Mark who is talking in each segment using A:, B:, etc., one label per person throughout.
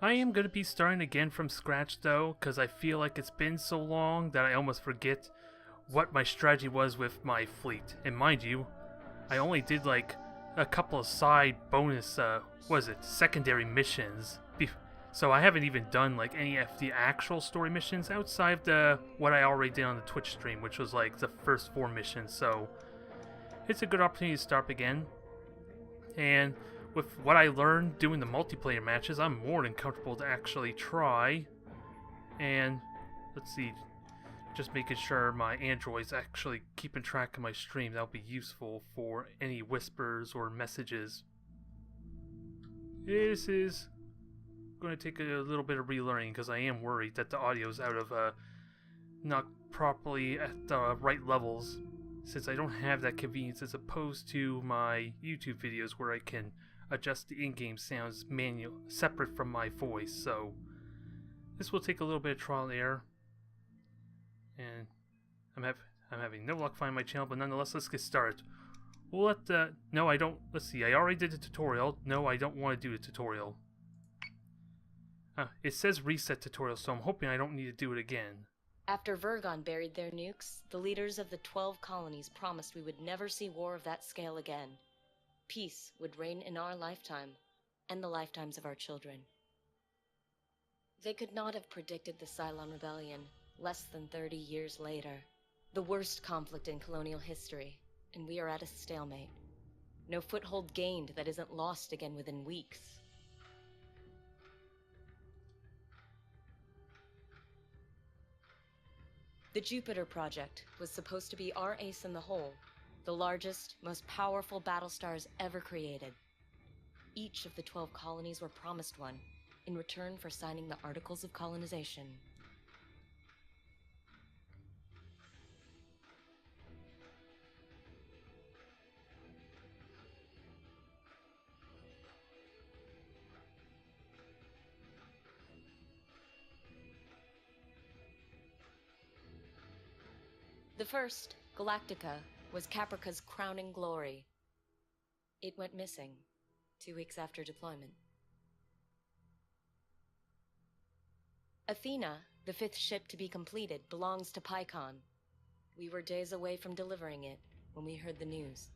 A: I am going to be starting again from scratch though, because I feel like it's been so long that I almost forget what my strategy was with my fleet. And mind you, I only did like a couple of side bonus, secondary missions. So I haven't even done like any of the actual story missions outside of what I already did on the Twitch stream, which was like the first 4 missions. So it's a good opportunity to start again. And with what I learned doing the multiplayer matches, I'm more than comfortable to actually try. And let's see, just making sure my Android's actually keeping track of my stream. That'll be useful for any whispers or messages. This is going to take a little bit of relearning because I am worried that the audio's out of not properly at the right levels, since I don't have that convenience as opposed to my YouTube videos where I can adjust the in-game sounds separate from my voice. So this will take a little bit of trial and error, and I'm having no luck finding my channel, but nonetheless, let's get started. We'll let no, I don't. Let's see. I already did the tutorial. No, I don't want to do the tutorial. It says reset tutorial, so I'm hoping I don't need to do it again.
B: After Vergon buried their nukes, the leaders of the 12 colonies promised we would never see war of that scale again. Peace would reign in our lifetime, and the lifetimes of our children. They could not have predicted the Cylon Rebellion less than 30 years later. The worst conflict in colonial history, and we are at a stalemate. No foothold gained that isn't lost again within weeks. The Jupiter Project was supposed to be our ace in the hole, the largest, most powerful Battlestars ever created. Each of the 12 colonies were promised one, in return for signing the Articles of Colonization. The first, Galactica, was Caprica's crowning glory. It went missing 2 weeks after deployment. Athena, the 5th ship to be completed, belongs to Pycon. We were days away from delivering it when we heard the news.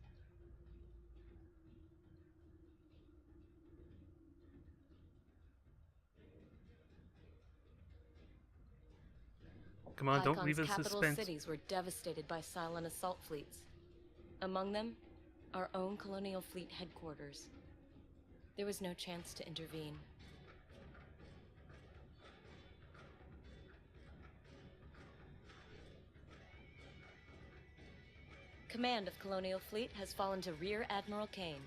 A: Come on, don't leave us
B: capital
A: suspense.
B: Cities were devastated by Cylon assault fleets. Among them, our own colonial fleet headquarters. There was no chance to intervene. Command of Colonial Fleet has fallen to Rear Admiral Kane.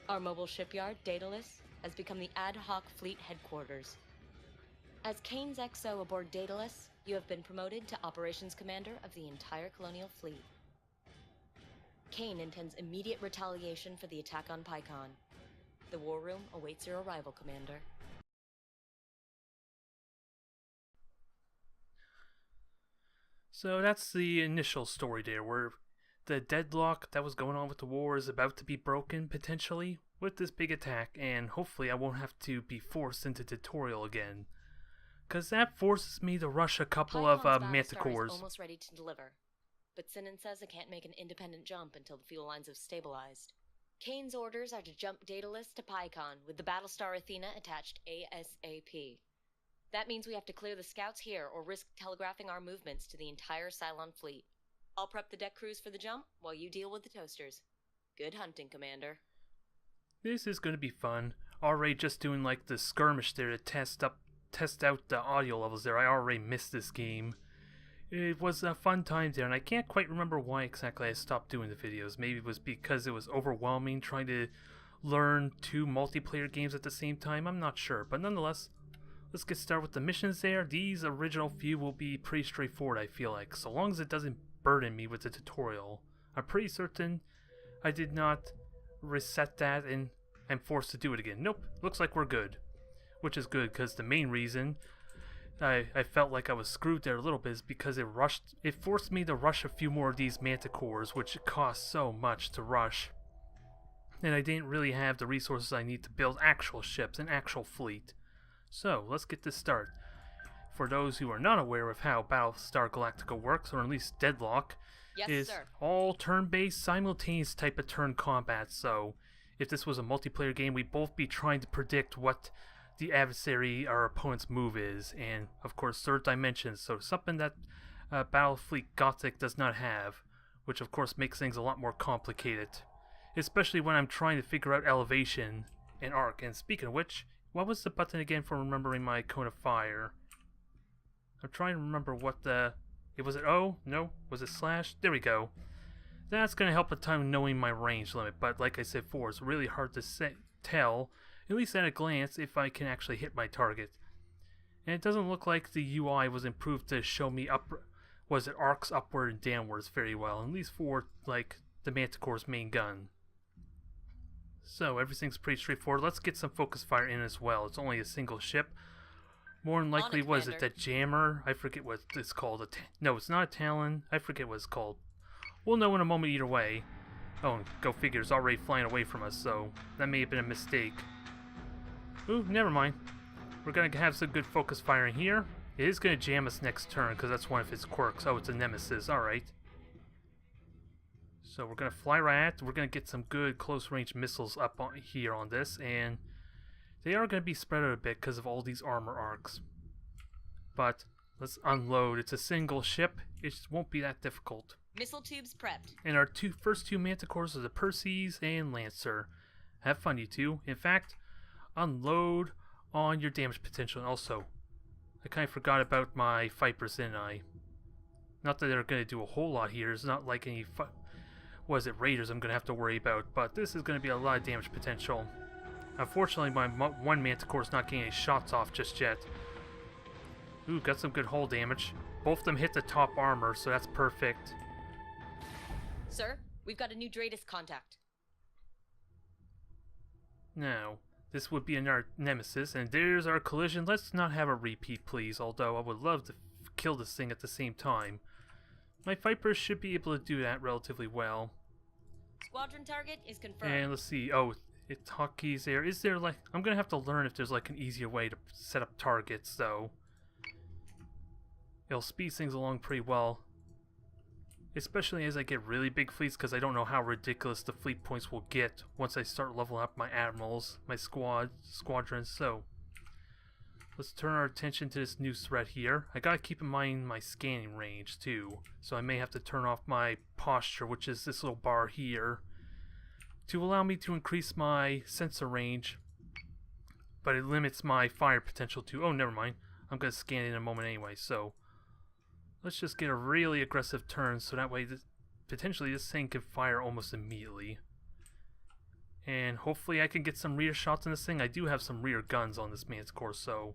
B: Our mobile shipyard, Daedalus, has become the ad hoc fleet headquarters. As Kane's XO aboard Daedalus, you have been promoted to Operations Commander of the entire Colonial Fleet. Kane intends immediate retaliation for the attack on Pycon. The war room awaits your arrival, Commander.
A: So that's the initial story there, where the deadlock that was going on with the war is about to be broken, potentially, with this big attack, and hopefully I won't have to be forced into tutorial again. Because that forces me to rush a couple of manticores.
B: Is almost ready to deliver, but Sinan says it can't make an independent jump until the fuel lines have stabilized. Kane's orders are to jump Daedalus to Pycon with the Battlestar Athena attached ASAP. That means we have to clear the scouts here or risk telegraphing our movements to the entire Cylon fleet. I'll prep the deck crews for the jump while you deal with the toasters. Good hunting, Commander.
A: This is going to be fun. Already just doing like the skirmish there to test out the audio levels there. I already missed this game. It was a fun time there, and I can't quite remember why exactly I stopped doing the videos. Maybe it was because it was overwhelming trying to learn 2 multiplayer games at the same time. I'm not sure, but nonetheless, let's get started with the missions there. These original few will be pretty straightforward, I feel like, so long as it doesn't burden me with the tutorial. I'm pretty certain I did not reset that and I'm forced to do it again. Nope, looks like we're good. Which is good, because the main reason I felt like I was screwed there a little bit is because it forced me to rush a few more of these manticores, which cost so much to rush. And I didn't really have the resources I need to build actual ships, an actual fleet. So, let's get this started. For those who are not aware of how Battlestar Galactica works, or at least Deadlock,
B: Yes,
A: is
B: sir.
A: all turn-based, simultaneous type of turn combat. So, if this was a multiplayer game, we'd both be trying to predict what the adversary, our opponent's move is, and of course third dimensions, so something that Battlefleet Gothic does not have, which of course makes things a lot more complicated, especially when I'm trying to figure out elevation and arc. And speaking of which, what was the button again for remembering my cone of fire? I'm trying to remember what the... was it O? No? Was it slash? There we go. That's going to help a ton knowing my range limit, but like I said before, it's really hard to tell, at least at a glance, if I can actually hit my target. And it doesn't look like the UI was improved to show me arcs upward and downwards very well, at least for like the Manticore's main gun. So everything's pretty straightforward. Let's get some focus fire in as well. It's only a single ship. More than likely, was it the jammer? I forget what it's called. No, it's not a Talon. I forget what it's called. We'll know in a moment either way. Oh, go figure, it's already flying away from us, so that may have been a mistake. Ooh, never mind. We're going to have some good focus fire in here. It is going to jam us next turn, because that's one of its quirks. Oh, it's a nemesis. Alright. So we're going to fly right at. We're going to get some good close-range missiles up here on this, and they are going to be spread out a bit because of all these armor arcs. But let's unload. It's a single ship. It won't be that difficult.
B: Missile tubes prepped.
A: And our first two Manticores are the Perseus and Lancer. Have fun, you two. In fact, unload on your damage potential. And also, I kind of forgot about my Vipers, didn't I? Not that they're going to do a whole lot here. It's not like any Raiders I'm going to have to worry about. But this is going to be a lot of damage potential. Unfortunately, my one Manticore is not getting any shots off just yet. Ooh, got some good hull damage. Both of them hit the top armor, so that's perfect.
B: Sir, we've got a new Dratus contact.
A: Now, this would be another nemesis, and there's our collision. Let's not have a repeat, please, although I would love to kill this thing at the same time. My Vipers should be able to do that relatively well.
B: Squadron target is confirmed.
A: And let's see. Oh, it's hotkeys there. Is there like... I'm going to have to learn if there's like an easier way to set up targets, though. It'll speed things along pretty well. Especially as I get really big fleets, because I don't know how ridiculous the fleet points will get once I start leveling up my admirals, my squadrons. So, let's turn our attention to this new threat here. I gotta keep in mind my scanning range too, so I may have to turn off my posture, which is this little bar here, to allow me to increase my sensor range, but it limits my fire potential to... Oh, never mind. I'm gonna scan it in a moment anyway, so... Let's just get a really aggressive turn, so that way potentially this thing can fire almost immediately. And hopefully I can get some rear shots on this thing. I do have some rear guns on this Manticore, so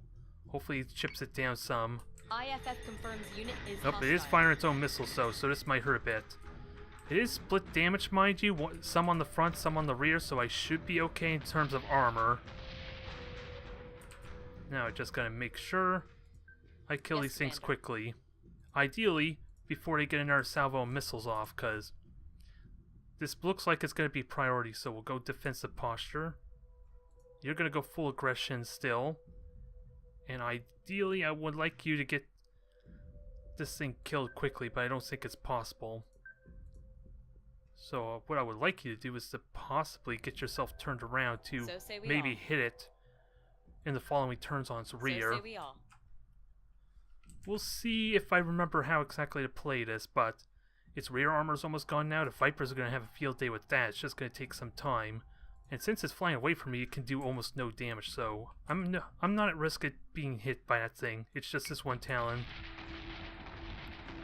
A: hopefully it chips it down some.
B: IFF confirms unit is
A: Oh, it is firing its own missiles, so this might hurt a bit. It is split damage, mind you. Some on the front, some on the rear, so I should be okay in terms of armor. Now I just gotta make sure I kill these things quickly. Ideally, before they get another salvo of missiles off, because this looks like it's going to be priority, so we'll go defensive posture. You're going to go full aggression still. And ideally, I would like you to get this thing killed quickly, but I don't think it's possible. So what I would like you to do is to possibly get yourself turned around to maybe hit it in the following turns on its rear.
B: So say we all.
A: We'll see if I remember how exactly to play this, but its rear armor is almost gone now. The Vipers are going to have a field day with that. It's just going to take some time. And since it's flying away from me, it can do almost no damage, so I'm not at risk of being hit by that thing. It's just this one Talon.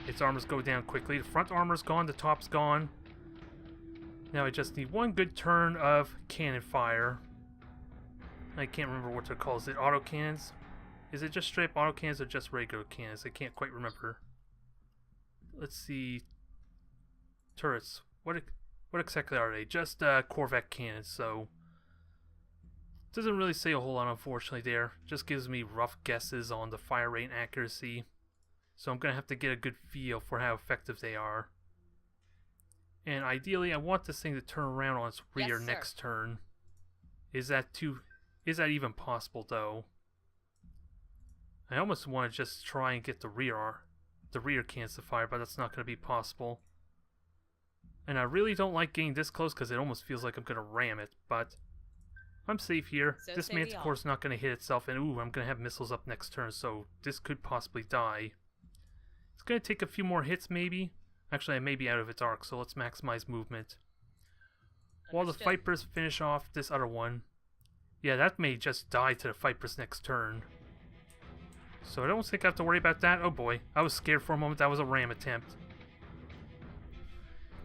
A: Its armors go down quickly. The front armor's gone, the top's gone. Now I just need one good turn of cannon fire. I can't remember what they're called. Is it autocannons? Is it just straight up autocannons or just regular cannons? I can't quite remember. Let's see. Turrets. What exactly are they? Just Corvette cannons, so... Doesn't really say a whole lot, unfortunately, there. Just gives me rough guesses on the fire rate and accuracy. So I'm going to have to get a good feel for how effective they are. And ideally, I want this thing to turn around on its rear next turn. Is that even possible, though? I almost want to just try and get the rear cans to fire, but that's not going to be possible. And I really don't like getting this close because it almost feels like I'm going to ram it, but I'm safe here.
B: So
A: This
B: say we
A: Manticore's not going to hit itself, and ooh, I'm going to have missiles up next turn, so this could possibly die. It's going to take a few more hits, maybe. Actually, I may be out of its arc, so let's maximize movement. While the
B: Understood.
A: Vipers finish off this other one. Yeah, that may just die to the Vipers next turn. So I don't think I have to worry about that. Oh boy, I was scared for a moment that was a ram attempt.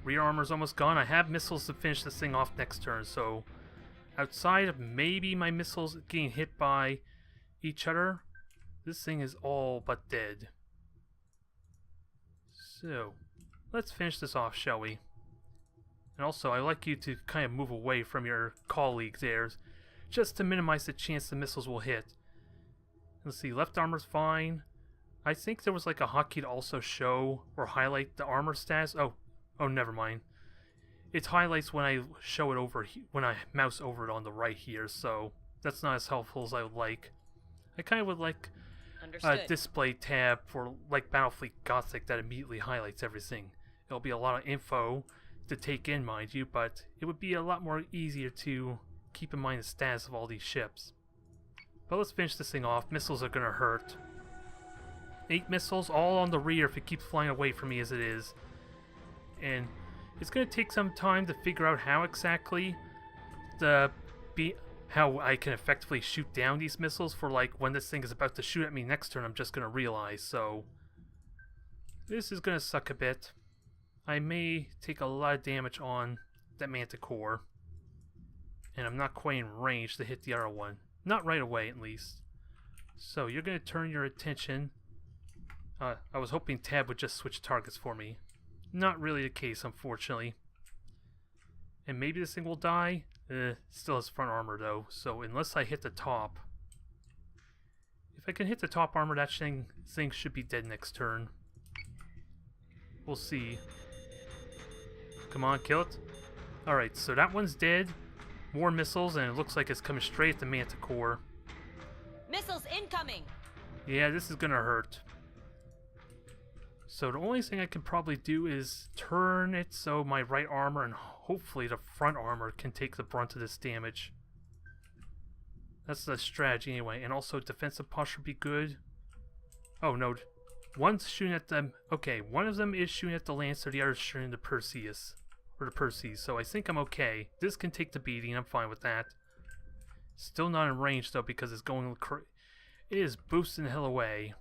A: Rear armor's almost gone. I have missiles to finish this thing off next turn, so outside of maybe my missiles getting hit by each other, this thing is all but dead. So, let's finish this off, shall we? And also, I'd like you to kind of move away from your colleagues there, just to minimize the chance the missiles will hit. Let's see, left armor's fine. I think there was like a hotkey to also show or highlight the armor stats. Oh, never mind. It highlights when I show it over, when I mouse over it on the right here, so that's not as helpful as I would like. I kind of would like a display tab for like Battlefleet Gothic that immediately highlights everything. It'll be a lot of info to take in, mind you, but it would be a lot more easier to keep in mind the status of all these ships. But let's finish this thing off. Missiles are gonna hurt. 8 missiles, all on the rear if it keeps flying away from me as it is. And it's gonna take some time to figure out how exactly how I can effectively shoot down these missiles for like when this thing is about to shoot at me next turn. I'm just gonna realize, so this is gonna suck a bit. I may take a lot of damage on that Manticore, and I'm not quite in range to hit the other one. Not right away, at least. So you're gonna turn your attention. I was hoping Tab would just switch targets for me. Not really the case, unfortunately. And maybe this thing will die. Still has front armor though, so unless I hit the top, if I can hit the top armor, that thing should be dead next turn. We'll see. Come on, kill it. Alright, so that one's dead. More missiles, and it looks like it's coming straight at the Manticore.
B: Missiles incoming!
A: Yeah, this is gonna hurt. So the only thing I can probably do is turn it so my right armor and hopefully the front armor can take the brunt of this damage. That's the strategy anyway. And also defensive posture would be good. Oh no, one's shooting at them. Okay, one of them is shooting at the Lancer, the other is shooting the Perseus. Or the Perseus, so I think I'm okay. This can take the beating, I'm fine with that. Still not in range though because it's going it is boosting the hell away.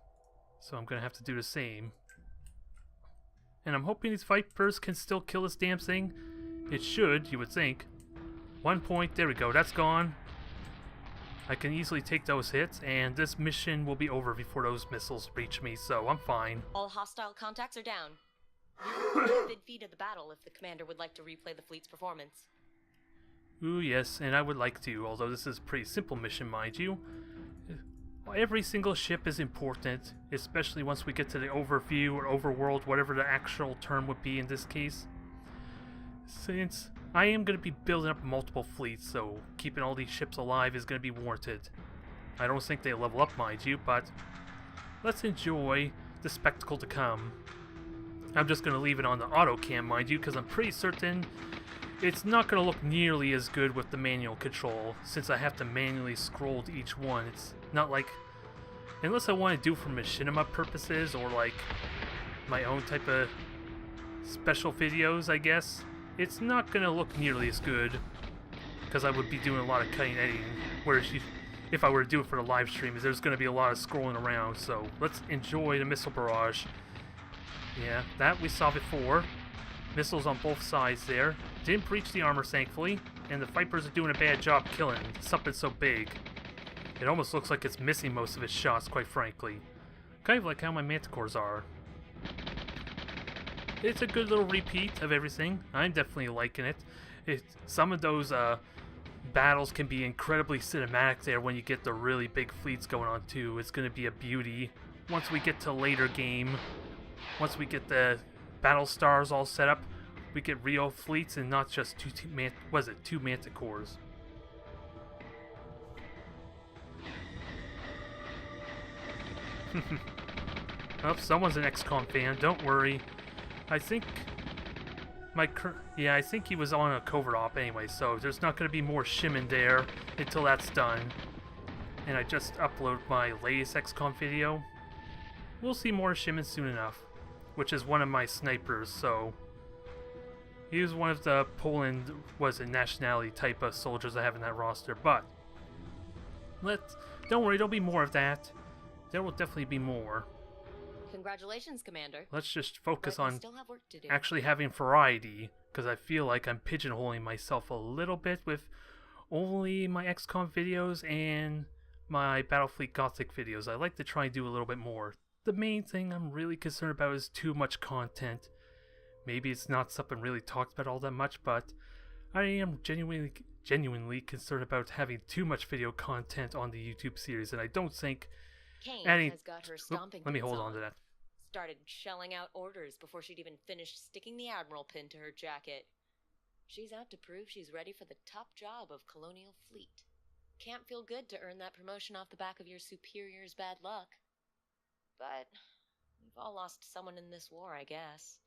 A: So I'm gonna have to do the same. And I'm hoping these Vipers can still kill this damn thing. It should, you would think. 1 point, there we go, that's gone. I can easily take those hits, and this mission will be over before those missiles reach me, so I'm fine.
B: All hostile contacts are down. We will within feet of the battle if the commander would like to replay the fleet's performance.
A: Ooh, yes, and I would like to, although this is a pretty simple mission, mind you. Every single ship is important, especially once we get to the overview or overworld, whatever the actual term would be in this case. Since I am going to be building up multiple fleets, so keeping all these ships alive is going to be warranted. I don't think they level up, mind you, but let's enjoy the spectacle to come. I'm just going to leave it on the auto cam, mind you, because I'm pretty certain it's not going to look nearly as good with the manual control, since I have to manually scroll to each one. It's not like, unless I want to do for machinima purposes, or like my own type of special videos, I guess, it's not going to look nearly as good, because I would be doing a lot of cutting and editing, whereas if I were to do it for the live stream, there's going to be a lot of scrolling around, so let's enjoy the missile barrage. Yeah, that we saw before. Missiles on both sides there. Didn't breach the armor, thankfully, and the Vipers are doing a bad job killing something so big. It almost looks like it's missing most of its shots, quite frankly. Kind of like how my Manticores are. It's a good little repeat of everything. I'm definitely liking it. Some of those battles can be incredibly cinematic there when you get the really big fleets going on too. It's going to be a beauty. Once we get to later game, once we get the battle stars all set up, we get real fleets and not just two Manticores. Well, someone's an XCOM fan, don't worry. I think I think he was on a covert op anyway, so there's not going to be more shimming there until that's done. And I just uploaded my latest XCOM video. We'll see more shimming soon enough, which is one of my snipers, so he was one of the Poland, nationality type of soldiers I have in that roster, but don't worry, there'll be more of that. There will definitely be more.
B: Congratulations, Commander.
A: Let's just focus on
B: still have work to do.
A: actually having variety, because I feel like I'm pigeonholing myself a little bit with only my XCOM videos and my Battlefleet Gothic videos. I like to try and do a little bit more. The main thing I'm really concerned about is too much content. Maybe it's not something really talked about all that much, but I am genuinely concerned about having too much video content on the YouTube series, and I don't think
B: Kane has got her stomping
A: let me
B: boots
A: hold on to that.
B: Started shelling out orders before she'd even finished sticking the Admiral pin to her jacket. She's out to prove she's ready for the top job of Colonial Fleet. Can't feel good to earn that promotion off the back of your superior's bad luck. But we've all lost someone in this war, I guess.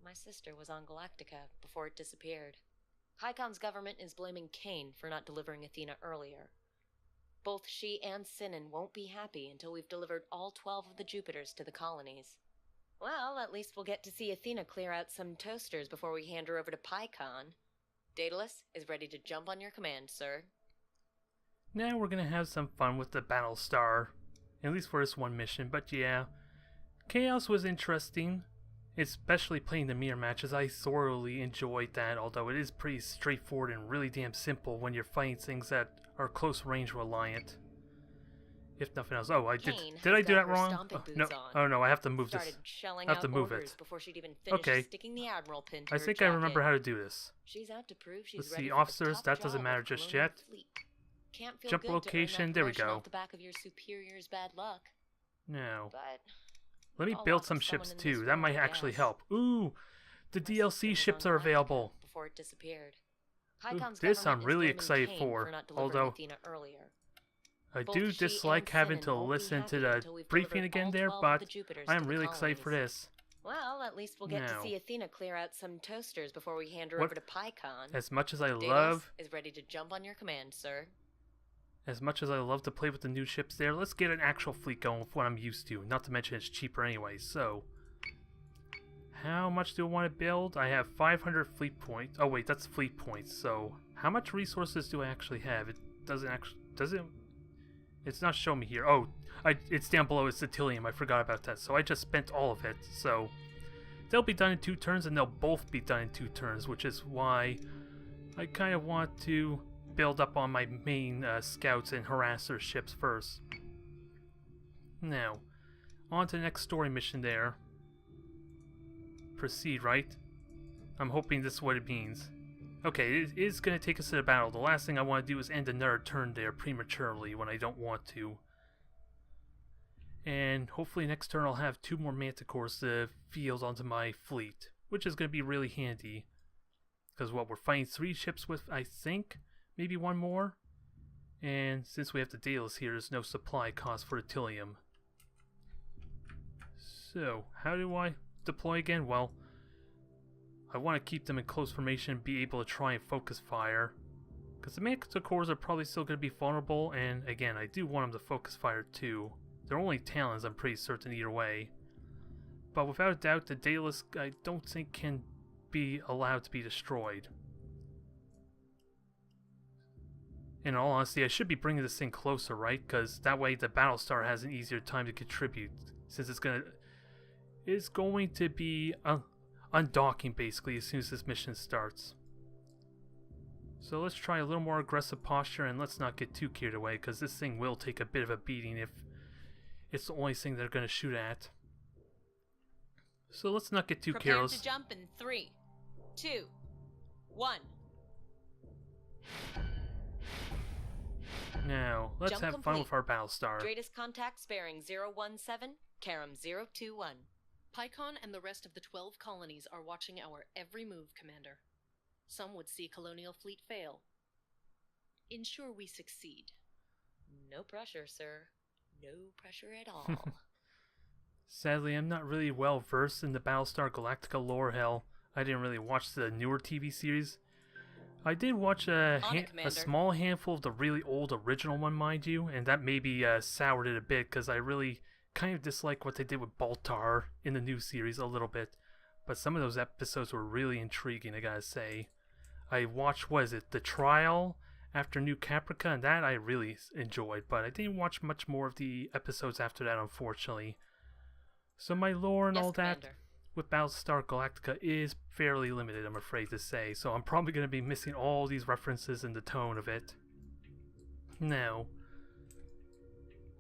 B: My sister was on Galactica before it disappeared. Pycon's government is blaming Kane for not delivering Athena earlier. Both she and Sinan won't be happy until we've delivered all 12 of the Jupiters to the colonies. Well, at least we'll get to see Athena clear out some toasters before we hand her over to Pycon. Daedalus is ready to jump on your command, sir.
A: Now we're gonna have some fun with the Battlestar, at least for this one mission, but yeah. Chaos was interesting, especially playing the mirror matches. I thoroughly enjoyed that, although it is pretty straightforward and really damn simple when you're fighting things that are close range reliant. If nothing else. Oh, did I do that wrong? Oh no, I have to move this. I have to move it. Okay. I think I remember how to do this. Let's see, officers, that doesn't matter just yet. Jump location, there we go. Now, let me build some ships too. That might actually help. Ooh, the DLC ships are available. Ooh, this I'm really excited for, although I do dislike having to listen to the briefing again there, but I am really excited for this.
B: Well, at least we'll get to see Athena clear out some toasters before we hand her over to Pycon.
A: As much as I
B: love is ready to jump on your command, sir.
A: As much as I love to play with the new ships there, let's get an actual fleet going with what I'm used to. Not to mention it's cheaper anyway, so how much do I want to build? I have 500 fleet points. Oh wait, that's fleet points. So how much resources do I actually have? It doesn't actually, does it? It's not showing me here. Oh, it's down below. It's the Tilium. I forgot about that. So I just spent all of it. So they'll be done in 2 turns, and they'll both be done in 2 turns, which is why I kind of want to build up on my main scouts and harasser ships first. Now, on to the next story mission there. Proceed, right? I'm hoping this is what it means. Okay, it is going to take us to the battle. The last thing I want to do is end another turn there prematurely when I don't want to. And hopefully next turn I'll have 2 more Manticores to field onto my fleet, which is going to be really handy. Because what we're fighting 3 ships with, I think, maybe 1 more. And since we have the Daedalus here, there's no supply cost for Tilium. So, how do I deploy again? Well, I want to keep them in close formation and be able to try and focus fire. Because the Manticores are probably still going to be vulnerable, and again, I do want them to focus fire too. They're only Talons, I'm pretty certain either way. But without a doubt, the Daedalus I don't think can be allowed to be destroyed. In all honesty, I should be bringing this thing closer, right? Because that way the Battlestar has an easier time to contribute, since it's going to be undocking basically as soon as this mission starts. So let's try a little more aggressive posture, and let's not get too carried away, because this thing will take a bit of a beating if it's the only thing they're going to shoot at. So let's not get too careless.
B: Prepare to jump in 3, 2, 1.
A: Now, let's
B: Jump
A: have
B: complete.
A: fun with our Battlestar.
B: Greatest contacts bearing 017, Karam 021.
C: Pycon and the rest of the 12 colonies are watching our every move, Commander. Some would see Colonial Fleet fail. Ensure we succeed.
B: No pressure, sir. No pressure at all.
A: Sadly, I'm not really well versed in the Battlestar Galactica lore. Hell, I didn't really watch the newer TV series. I did watch a small handful of the really old original one, mind you, and that maybe soured it a bit because I really kind of dislike what they did with Baltar in the new series a little bit. But some of those episodes were really intriguing, I gotta say. I watched, the Trial after New Caprica, and that I really enjoyed, but I didn't watch much more of the episodes after that, unfortunately. So my lore and all that with Battlestar Galactica is fairly limited, I'm afraid to say, so I'm probably going to be missing all these references and the tone of it. Now,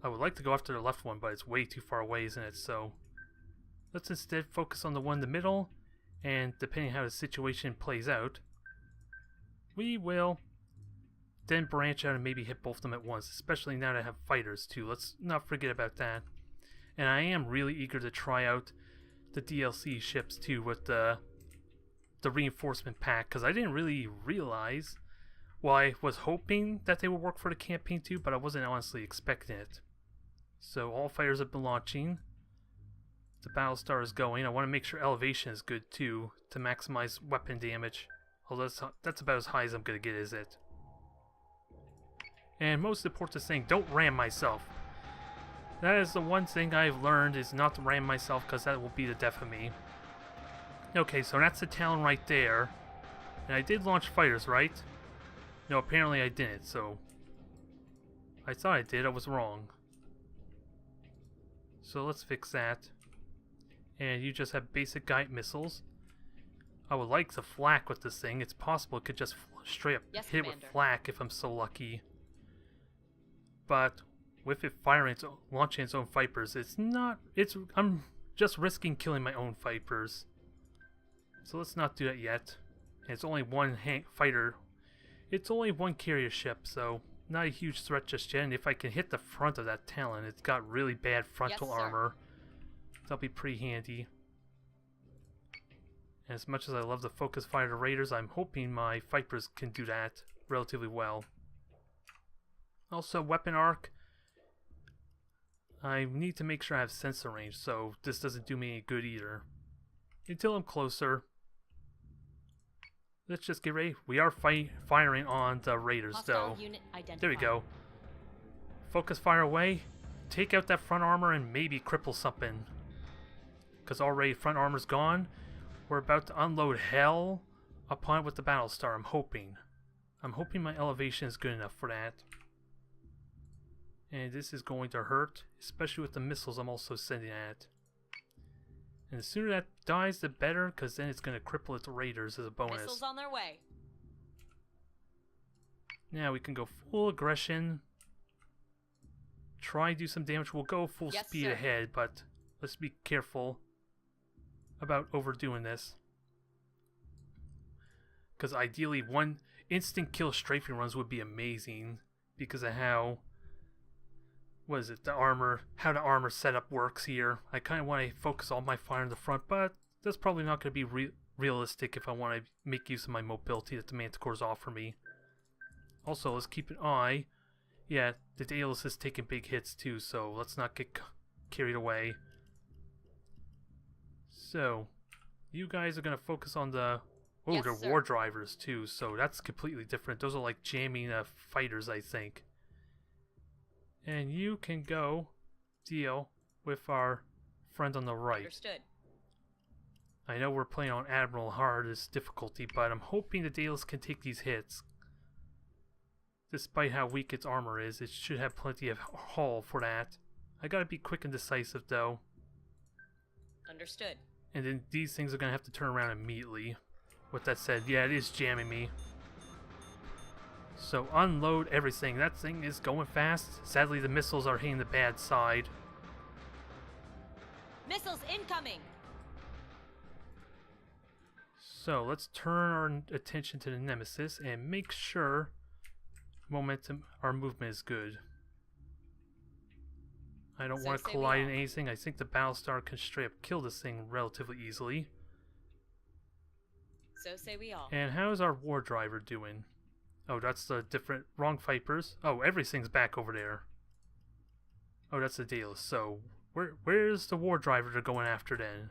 A: I would like to go after the left one, but it's way too far away, isn't it? So let's instead focus on the one in the middle, and depending how the situation plays out, we will then branch out and maybe hit both of them at once, especially now that I have fighters too. Let's not forget about that. And I am really eager to try out the DLC ships too with the reinforcement pack, because I didn't really realize, well, I was hoping that they would work for the campaign too, but I wasn't honestly expecting it. So all fighters have been launching. The Battlestar is going. I want to make sure elevation is good too to maximize weapon damage. Although that's about as high as I'm going to get, is it? And most important thing, don't ram myself. That is the one thing I've learned, is not to ram myself, because that will be the death of me. Okay, so that's the Talon right there. And I did launch fighters, right? No, apparently I didn't, so I thought I did, I was wrong. So let's fix that. And you just have basic guide missiles. I would like to flak with this thing. It's possible it could just straight up hit it with flak if I'm so lucky. But with it launching its own Vipers, I'm just risking killing my own Vipers. So let's not do that yet. And it's only one fighter. It's only one carrier ship, so not a huge threat just yet. And if I can hit the front of that Talon, it's got really bad frontal armor. That'll be pretty handy. And as much as I love the focus fighter raiders, I'm hoping my Vipers can do that relatively well. Also, weapon arc. I need to make sure I have sensor range, so this doesn't do me any good either. Until I'm closer. Let's just get ready. We are firing on the raiders, though. There we go. Focus fire away. Take out that front armor and maybe cripple something. Because already front armor's gone. We're about to unload hell upon it with the Battlestar, I'm hoping. I'm hoping my elevation is good enough for that. And this is going to hurt, especially with the missiles I'm also sending at. And the sooner that dies, the better, because then it's going to cripple its raiders as a bonus.
B: Missiles on their way.
A: Now we can go full aggression. Try to do some damage. We'll go full speed ahead, but let's be careful about overdoing this. Because ideally, one instant kill strafing runs would be amazing because of how, how the armor setup works here. I kind of want to focus all my fire in the front, but that's probably not going to be realistic if I want to make use of my mobility that the Manticores offer me. Also, let's keep an eye. Yeah, the Daedalus is taking big hits too, so let's not get carried away. So, you guys are going to focus on the... Oh, they're war drivers too, so that's completely different. Those are like jamming fighters, I think. And you can go deal with our friend on the right.
B: Understood.
A: I know we're playing on Admiral hardest difficulty, but I'm hoping the Daedalus can take these hits. Despite how weak its armor is, it should have plenty of hull for that. I gotta be quick and decisive though.
B: Understood.
A: And then these things are gonna have to turn around immediately. With that said, yeah, it is jamming me. So unload everything. That thing is going fast. Sadly, the missiles are hitting the bad side.
B: Missiles incoming!
A: So let's turn our attention to the Nemesis and make sure our movement is good. I don't want to collide in anything. I think the Battlestar can straight up kill this thing relatively easily.
B: So say we all.
A: And how is our war driver doing? Oh, that's the wrong Vipers. Oh, everything's back over there. Oh, that's the Daedalus. So, where's the War Driver they're going after then?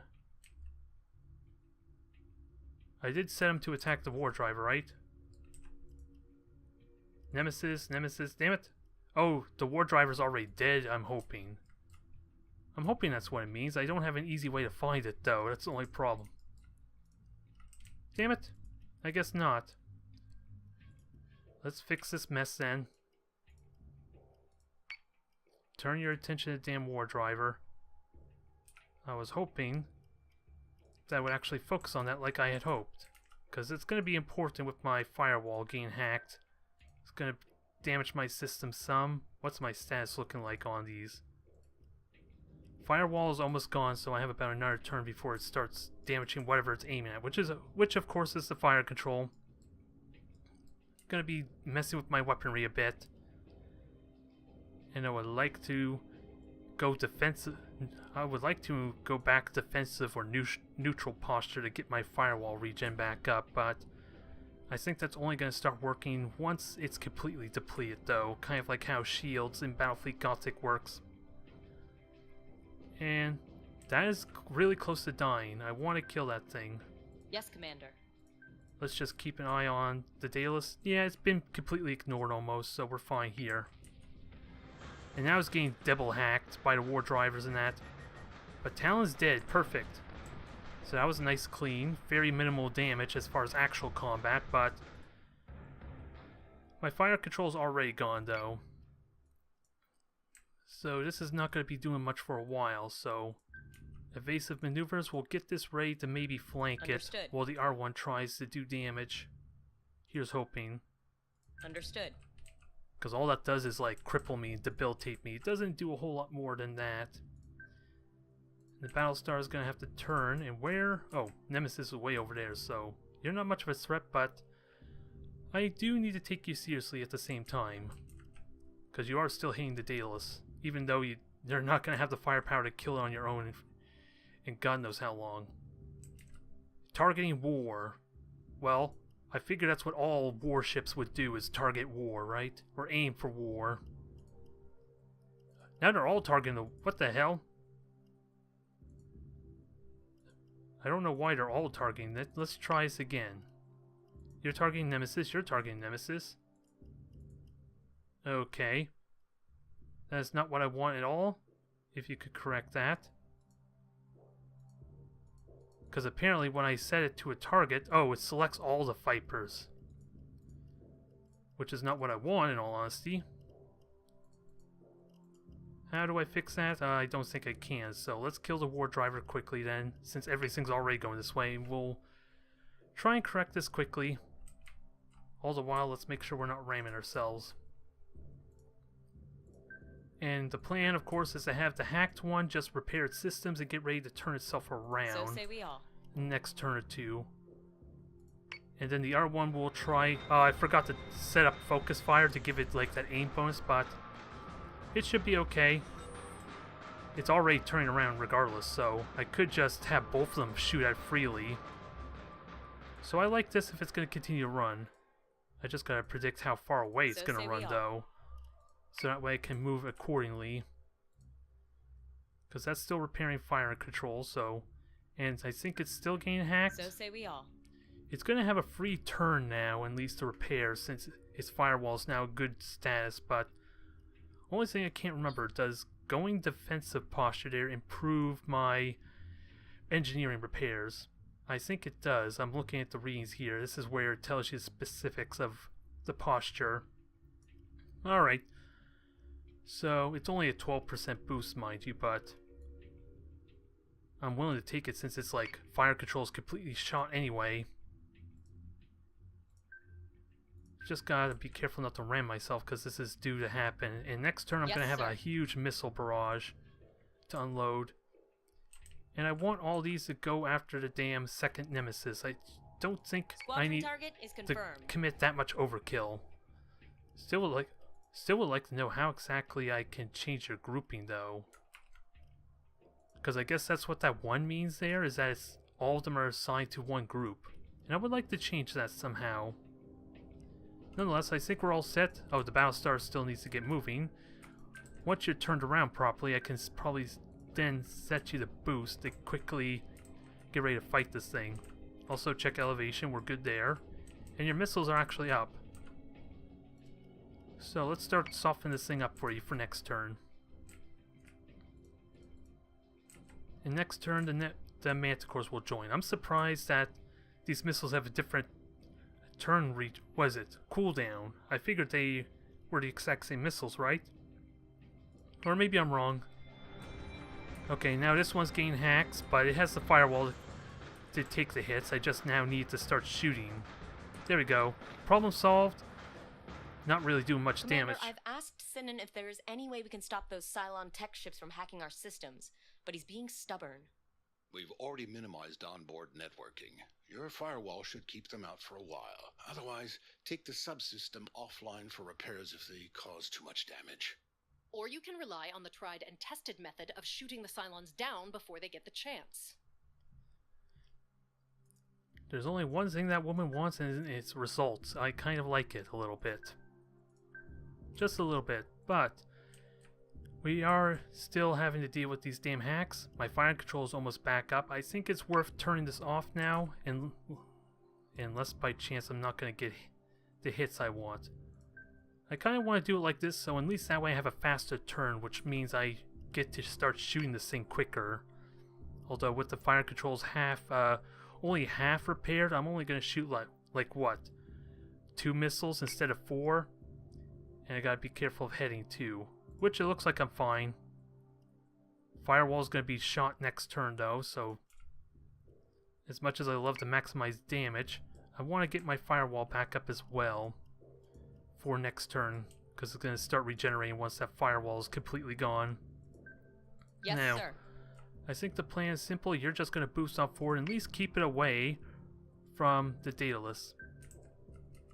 A: I did set him to attack the War Driver, right? Nemesis, damn it. Oh, the War Driver's already dead, I'm hoping. I'm hoping that's what it means. I don't have an easy way to find it, though. That's the only problem. Damn it. I guess not. Let's fix this mess then. Turn your attention to the damn War Driver. I was hoping that I would actually focus on that like I had hoped. Because it's going to be important with my firewall getting hacked. It's going to damage my system some. What's my status looking like on these? Firewall is almost gone, so I have about another turn before it starts damaging whatever it's aiming at, which of course is the fire control. Gonna be messing with my weaponry a bit, and I would like to go defensive. I would like to go back defensive or neutral posture to get my firewall regen back up, but I think that's only going to start working once it's completely depleted, though, kind of like how shields in Battlefield Gothic works. And that is really close to dying. I want to kill that thing.
B: Yes, Commander.
A: Let's just keep an eye on the Daedalus. Yeah, it's been completely ignored almost, so we're fine here. And now it's getting double hacked by the War Drivers and that. But Talon's dead. Perfect. So that was a nice clean. Very minimal damage as far as actual combat, but my fire control's already gone, though. So this is not going to be doing much for a while, so evasive maneuvers will get this ready to maybe flank
B: Understood.
A: it while the R1 tries to do damage. Here's hoping.
B: Understood.
A: Because all that does is like cripple me and debilitate me. It doesn't do a whole lot more than that. The Battlestar is going to have to turn, and where? Oh, Nemesis is way over there, so you're not much of a threat, but I do need to take you seriously at the same time. Because you are still hitting the Daedalus, even though you're not going to have the firepower to kill it on your own in God knows how long. Targeting war. Well, I figure that's what all warships would do, is target war, right? Or aim for war. Now they're all targeting the... What the hell? I don't know why they're all targeting that. Let's try this again. You're targeting Nemesis, you're targeting Nemesis. Okay. That's not what I want at all. If you could correct that. Because apparently when I set it to a target, oh, it selects all the Vipers. Which is not what I want, in all honesty. How do I fix that? I don't think I can, so let's kill the War Driver quickly then, since everything's already going this way. We'll try and correct this quickly. All the while, let's make sure we're not ramming ourselves. And the plan, of course, is to have the hacked one just repair its systems and get ready to turn itself around.
B: So say we all.
A: Next turn or two. And then the R1 will try... I forgot to set up focus fire to give it like that aim bonus, but it should be okay. It's already turning around regardless, so I could just have both of them shoot at freely. So I like this if it's going to continue to run. I just gotta predict how far away it's going to run, though. So that way I can move accordingly. Because that's still repairing fire control, so... And I think it's still getting hacked.
B: So say we all.
A: It's going to have a free turn now, at least to repair, since its firewall is now good status, but... Only thing I can't remember, does going defensive posture there improve my engineering repairs? I think it does. I'm looking at the readings here. This is where it tells you the specifics of the posture. Alright. So, it's only a 12% boost, mind you, but I'm willing to take it since it's like fire control is completely shot anyway. Just gotta be careful not to ram myself because this is due to happen. And next turn I'm gonna have a huge missile barrage to unload. And I want all these to go after the damn second Nemesis. I don't think I need to commit that much overkill. Still would like to know how exactly I can change your grouping though. Because I guess that's what that one means there, is that all of them are assigned to one group. And I would like to change that somehow. Nonetheless, I think we're all set. Oh, the Battlestar still needs to get moving. once you're turned around properly, I can probably then set you the boost to quickly get ready to fight this thing. Also check elevation, we're good there. And your missiles are actually up. So let's start softening this thing up for you for next turn. And next turn, the Manticores will join. I'm surprised that these missiles have a different turn cooldown. I figured they were the exact same missiles, right? Or maybe I'm wrong. Okay, now this one's getting hacks, but it has the firewall to take the hits. I just now need to start shooting. There we go. Problem solved. Not really doing much
B: Commander,
A: damage.
B: I've asked Sinan if there is any way we can stop those Cylon tech ships from hacking our systems, but he's being stubborn.
D: We've already minimized onboard networking. Your firewall should keep them out for a while. Otherwise, take the subsystem offline for repairs if they cause too much damage.
C: Or you can rely on the tried and tested method of shooting the Cylons down before they get the chance.
A: There's only one thing that woman wants, and it's results. I kind of like it a little bit. Just a little bit, but we are still having to deal with these damn hacks. My fire control is almost back up. I think it's worth turning this off now, and unless by chance I'm not going to get the hits I want. I kind of want to do it like this, so at least that way I have a faster turn, which means I get to start shooting this thing quicker. Although with the fire controls only half repaired, I'm only going to shoot like what? 2 missiles instead of 4? And I gotta be careful of heading too. Which it looks like I'm fine. Firewall's gonna be shot next turn though, so as much as I love to maximize damage, I want to get my firewall back up as well for next turn, because it's gonna start regenerating once that firewall is completely gone.
B: Yes,
A: now,
B: sir.
A: I think the plan is simple. You're just gonna boost on forward and at least keep it away from the Daedalus.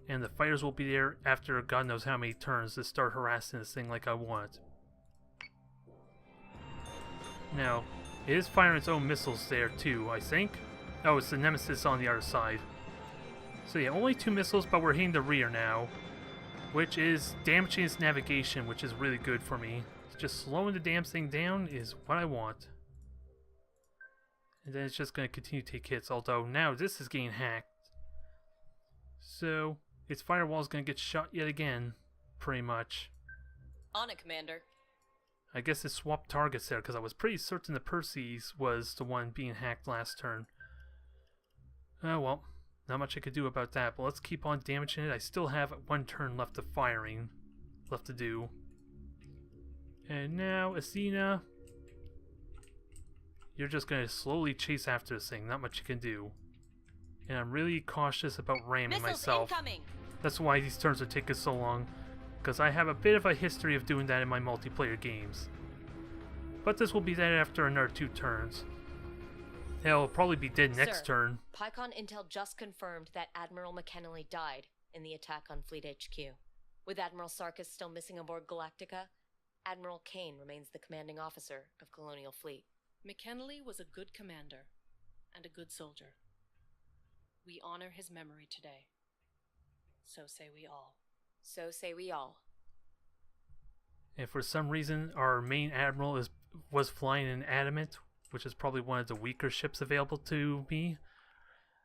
A: And the fighters will be there after God knows how many turns to start harassing this thing like I want. Now, it is firing its own missiles there too, I think. Oh, it's the Nemesis on the other side. So yeah, only 2 missiles, but we're hitting the rear now. Which is damaging its navigation, which is really good for me. Just slowing the damn thing down is what I want. And then it's just going to continue to take hits, although now this is getting hacked. So its firewall is going to get shot yet again, pretty much.
B: On it, Commander.
A: I guess it swapped targets there, because I was pretty certain the Perseus was the one being hacked last turn. Oh well, not much I could do about that, but let's keep on damaging it. I still have 1 turn left of firing, left to do. And now, Athena, you're just going to slowly chase after this thing, not much you can do. And I'm really cautious about ramming myself.
B: Incoming.
A: That's why these turns are taking so long, because I have a bit of a history of doing that in my multiplayer games. But this will be dead after another 2 turns. He'll probably be dead next turn.
B: PyCon Intel just confirmed that Admiral McKinley died in the attack on Fleet HQ. With Admiral Sarkis still missing aboard Galactica, Admiral Kane remains the commanding officer of Colonial Fleet.
C: McKinley was a good commander and a good soldier. We honor his memory today. So say we all.
B: So say we all.
A: And for some reason, our main admiral was flying an Adamant, which is probably one of the weaker ships available to me.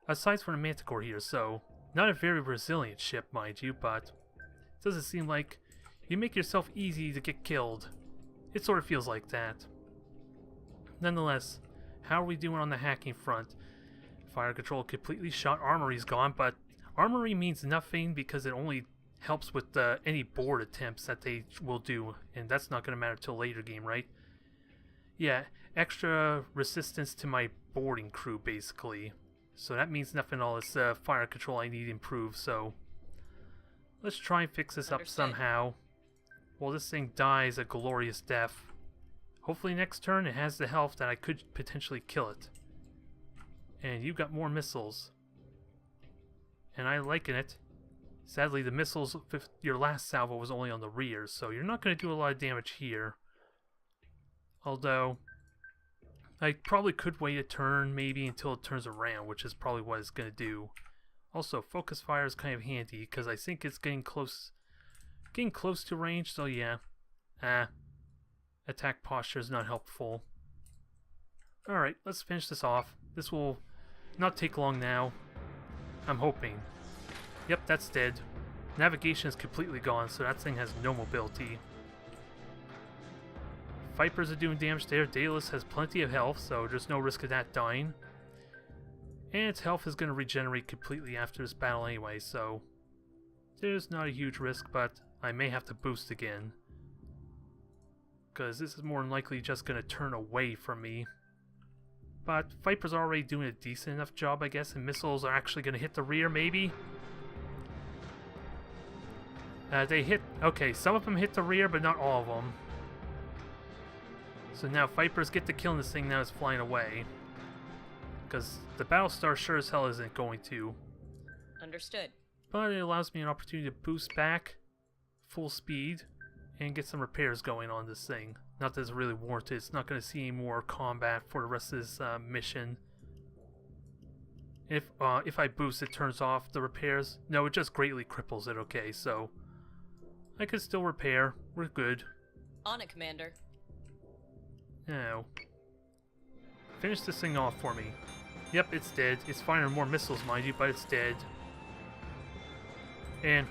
A: Aside from the Manticore here, so not a very resilient ship, mind you, but it doesn't seem like you make yourself easy to get killed. It sort of feels like that. Nonetheless, how are we doing on the hacking front? Fire control completely shot, armory's gone, but armory means nothing because it only helps with any board attempts that they will do, and that's not going to matter till later game, right? Yeah, extra resistance to my boarding crew, basically. So that means nothing at all. It's fire control I need improved, so let's try and fix this up somehow. Well, this thing dies a glorious death. Hopefully next turn it has the health that I could potentially kill it. And you got more missiles. And I liking it. Sadly, the missiles, your last salvo was only on the rear, so you're not going to do a lot of damage here. Although, I probably could wait a turn, maybe until it turns around, which is probably what it's going to do. Also, focus fire is kind of handy, because I think it's getting close to range, so yeah. attack posture is not helpful. Alright, let's finish this off. This will not take long now. I'm hoping. Yep, that's dead. Navigation is completely gone, so that thing has no mobility. Vipers are doing damage there. Daedalus has plenty of health, so there's no risk of that dying. And its health is going to regenerate completely after this battle anyway, so there's not a huge risk, but I may have to boost again. Because this is more than likely just going to turn away from me. But Viper's already doing a decent enough job, I guess, and missiles are actually going to hit the rear, maybe? They hit... Okay, some of them hit the rear, but not all of them. So now Vipers get to killing this thing now it's flying away. Because the Battlestar sure as hell isn't going to.
B: Understood.
A: But it allows me an opportunity to boost back full speed and get some repairs going on this thing. Not that it's really warranted. It's not going to see any more combat for the rest of this mission. If I boost, it turns off the repairs. No, it just greatly cripples it, okay, so I can still repair. We're good.
B: On it, Commander.
A: Now, finish this thing off for me. Yep, it's dead. It's firing more missiles, mind you, but it's dead. And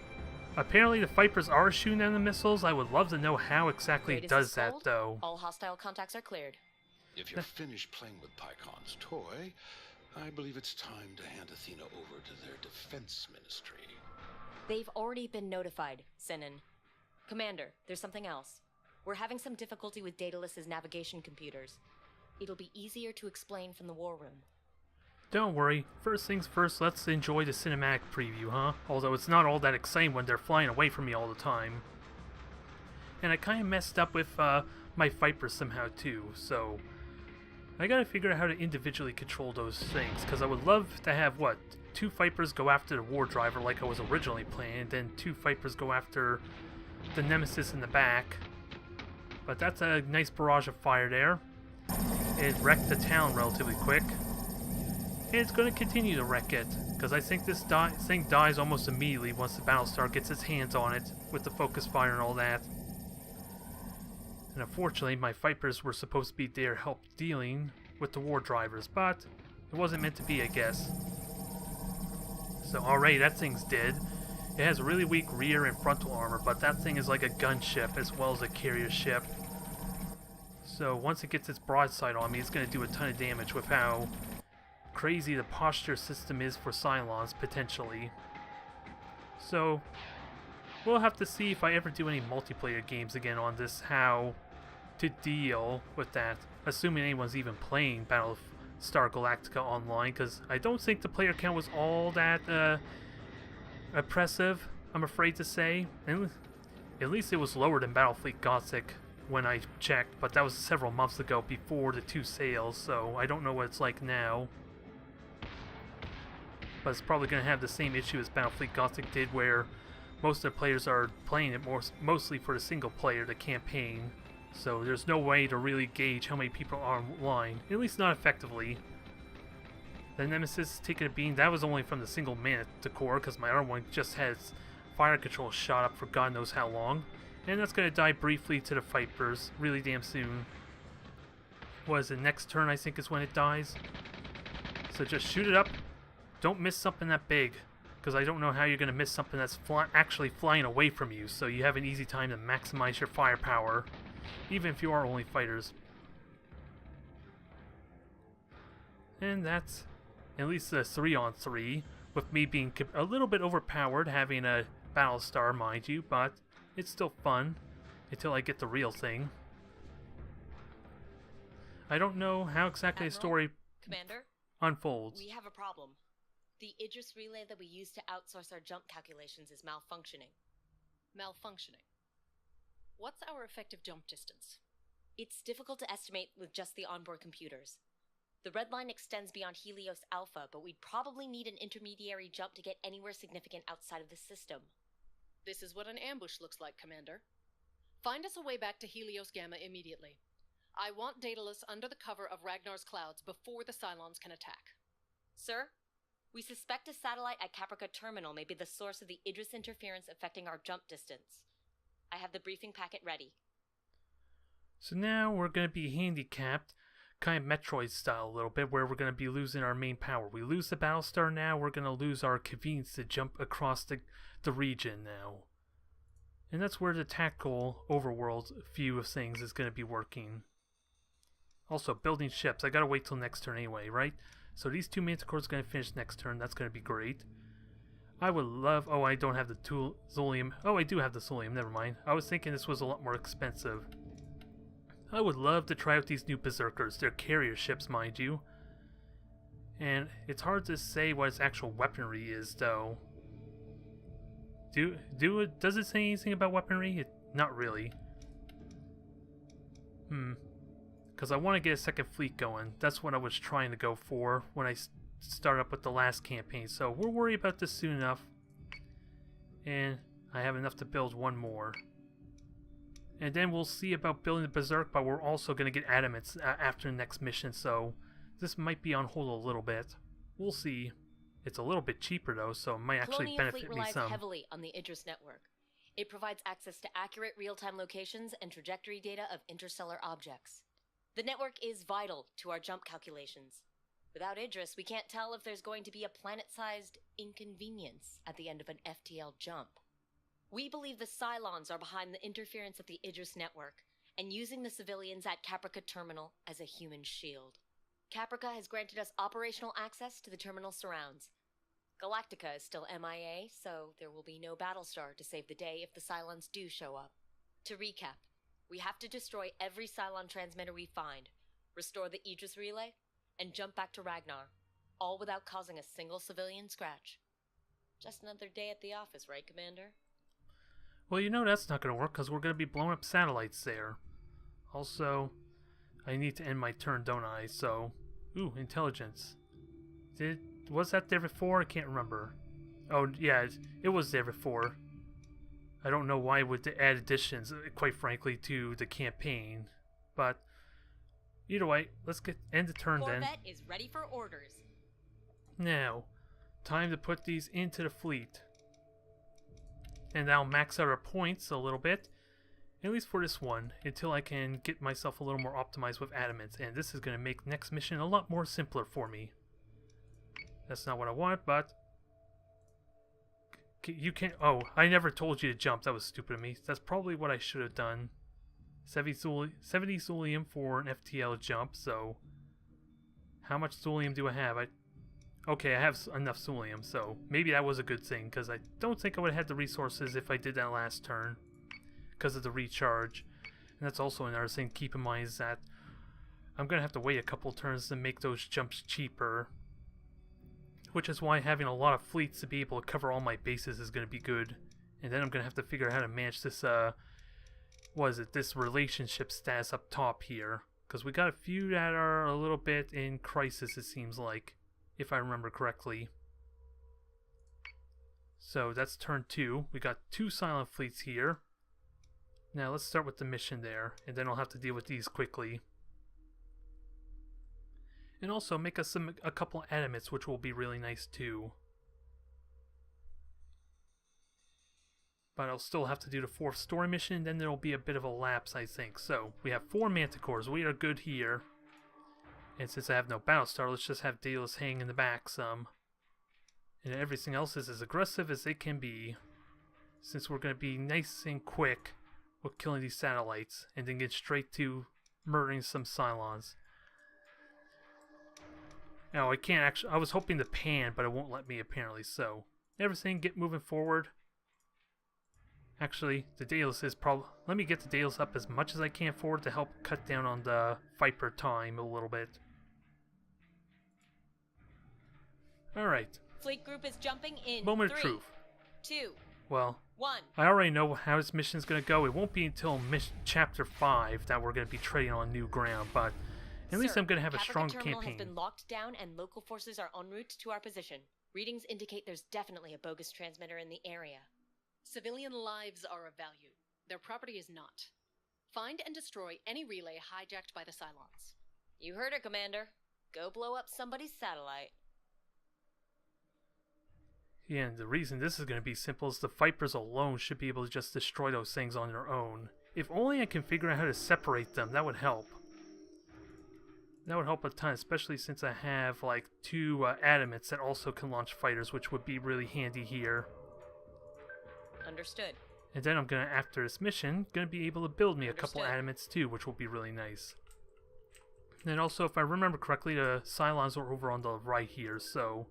A: apparently the Vipers are shooting down the missiles. I would love to know how exactly it does that, though.
B: All hostile contacts are cleared.
D: If you're finished playing with Pycon's toy, I believe it's time to hand Athena over to their defense ministry.
B: They've already been notified, Sinan. Commander, there's something else. We're having some difficulty with Daedalus's navigation computers. It'll be easier to explain from the war room.
A: Don't worry. First things first, let's enjoy the cinematic preview, huh? Although it's not all that exciting when they're flying away from me all the time. And I kind of messed up with my Vipers somehow too, so I gotta figure out how to individually control those things, because I would love to have, what, 2 Vipers go after the War Driver like I was originally planning, and then 2 Vipers go after the Nemesis in the back. But that's a nice barrage of fire there. It wrecked the town relatively quick. And it's going to continue to wreck it, because I think this thing dies almost immediately once the Battlestar gets its hands on it, with the focus fire and all that. And unfortunately, my Vipers were supposed to be there help dealing with the War Drivers, but it wasn't meant to be, I guess. So already that thing's dead. It has really weak rear and frontal armor, but that thing is like a gunship as well as a carrier ship. So once it gets its broadside on me, it's going to do a ton of damage with how crazy the posture system is for Cylons, potentially. So we'll have to see if I ever do any multiplayer games again on this, how to deal with that, assuming anyone's even playing Battlestar Galactica online, because I don't think the player count was all that oppressive, I'm afraid to say. And at least it was lower than Battlefleet Gothic when I checked, but that was several months ago before the 2 sales, so I don't know what it's like now. But it's probably going to have the same issue as Battlefleet Gothic did, where most of the players are playing it mostly for the single player, the campaign. So there's no way to really gauge how many people are online, at least not effectively. The Nemesis taking a beam, that was only from the single Manticore, because my other one just has fire control shot up for God knows how long. And that's going to die briefly to the Vipers, really damn soon. What is it, next turn I think is when it dies? So just shoot it up. Don't miss something that big, because I don't know how you're going to miss something that's actually flying away from you, so you have an easy time to maximize your firepower, even if you are only fighters. And that's at least a 3-on-3, with me being a little bit overpowered, having a Battlestar, mind you, but it's still fun, until I get the real thing. I don't know how exactly the story
B: Commander,
A: unfolds.
B: we have a problem. The Idris relay that we use to outsource our jump calculations is malfunctioning.
C: Malfunctioning. What's our effective jump distance?
B: It's difficult to estimate with just the onboard computers. The red line extends beyond Helios Alpha, but we'd probably need an intermediary jump to get anywhere significant outside of the system.
C: This is what an ambush looks like, Commander. Find us a way back to Helios Gamma immediately. I want Daedalus under the cover of Ragnar's clouds before the Cylons can attack.
B: Sir, we suspect a satellite at Caprica Terminal may be the source of the Idris interference affecting our jump distance. I have the briefing packet ready.
A: So now we're going to be handicapped, kind of Metroid style a little bit, where we're going to be losing our main power. We lose the Battlestar now, we're going to lose our convenience to jump across the region now. And that's where the tactical overworld view of things is going to be working. Also, building ships. I gotta wait till next turn anyway, right? So these 2 Manticores are going to finish next turn. That's going to be great. I would love... Oh, I don't have the Thulium. Oh, I do have the Thulium. Never mind. I was thinking this was a lot more expensive. I would love to try out these new Berserkers. They're carrier ships, mind you. And it's hard to say what its actual weaponry is, though. Does it say anything about weaponry? Not really. Because I want to get a second fleet going. That's what I was trying to go for when I started up with the last campaign. So we'll worry about this soon enough. And I have enough to build one more. And then we'll see about building the Berserk, but we're also going to get Adamants after the next mission, so this might be on hold a little bit. We'll see. It's a little bit cheaper though, so it might actually benefit me some.
B: Relies heavily on the Idris network. It provides access to accurate real-time locations and trajectory data of interstellar objects. The network is vital to our jump calculations. Without Idris, we can't tell if there's going to be a planet-sized inconvenience at the end of an FTL jump. We believe the Cylons are behind the interference of the Idris network and using the civilians at Caprica Terminal as a human shield. Caprica has granted us operational access to the terminal surrounds. Galactica is still MIA, so there will be no Battlestar to save the day if the Cylons do show up. To recap, we have to destroy every Cylon transmitter we find, restore the Idris relay, and jump back to Ragnar, all without causing a single civilian scratch. Just another day at the office, right, Commander?
A: Well, you know that's not going to work because we're going to be blowing up satellites there. Also, I need to end my turn, don't I? So, ooh, intelligence. Was that there before? I can't remember. Oh, yeah, it was there before. I don't know why it would add additions, quite frankly, to the campaign. But, either way, let's end the turn then.
B: Corvette is ready for orders.
A: Now, time to put these into the fleet. And I'll max out our points a little bit, at least for this one, until I can get myself a little more optimized with adamants, and this is going to make next mission a lot more simpler for me. That's not what I want, but you can't... Oh, I never told you to jump. That was stupid of me. That's probably what I should have done. 70 thulium for an FTL jump, so how much thulium do I have? Okay, I have enough thulium, so maybe that was a good thing, because I don't think I would have had the resources if I did that last turn, because of the recharge. And that's also another thing to keep in mind, is that I'm going to have to wait a couple turns to make those jumps cheaper, which is why having a lot of fleets to be able to cover all my bases is going to be good. And then I'm going to have to figure out how to manage this, this relationship status up top here, because we got a few that are a little bit in crisis, it seems like, if I remember correctly. So that's turn 2. We got 2 silent fleets here. Now let's start with the mission there, and then I'll have to deal with these quickly. And also make us a couple of adamants, which will be really nice too. But I'll still have to do the 4th story mission, and then there will be a bit of a lapse, I think. So we have 4 Manticores. We are good here. And since I have no Battlestar, let's just have Daedalus hang in the back some. And everything else is as aggressive as it can be. Since we're going to be nice and quick with killing these satellites. And then get straight to murdering some Cylons. Now I can't actually... I was hoping to pan, but it won't let me apparently. So, everything, get moving forward. Actually, the Daedalus is probably... Let me get the Daedalus up as much as I can forward to help cut down on the Viper time a little bit. Alright.
B: Fleet group is jumping in.
A: Moment of truth.
B: 2,
A: Well,
B: 1.
A: I already know how this mission is going to go. It won't be until Chapter 5 that we're going to be treading on new ground, but at least I'm going to have a strong campaign.
B: Caprica Terminal has been locked down and local forces are en route to our position. Readings indicate there's definitely a bogus transmitter in the area.
C: Civilian lives are of value. Their property is not. Find and destroy any relay hijacked by the Cylons.
B: You heard it, Commander. Go blow up somebody's satellite.
A: Yeah, and the reason this is going to be simple is the Vipers alone should be able to just destroy those things on their own. If only I can figure out how to separate them, that would help. That would help a ton, especially since I have like 2 adamants that also can launch fighters, which would be really handy here.
B: Understood.
A: And then I'm gonna, after this mission, gonna be able to build me a couple
B: Understood.
A: adamants too, which will be really nice. And also, if I remember correctly, the Cylons are over on the right here, so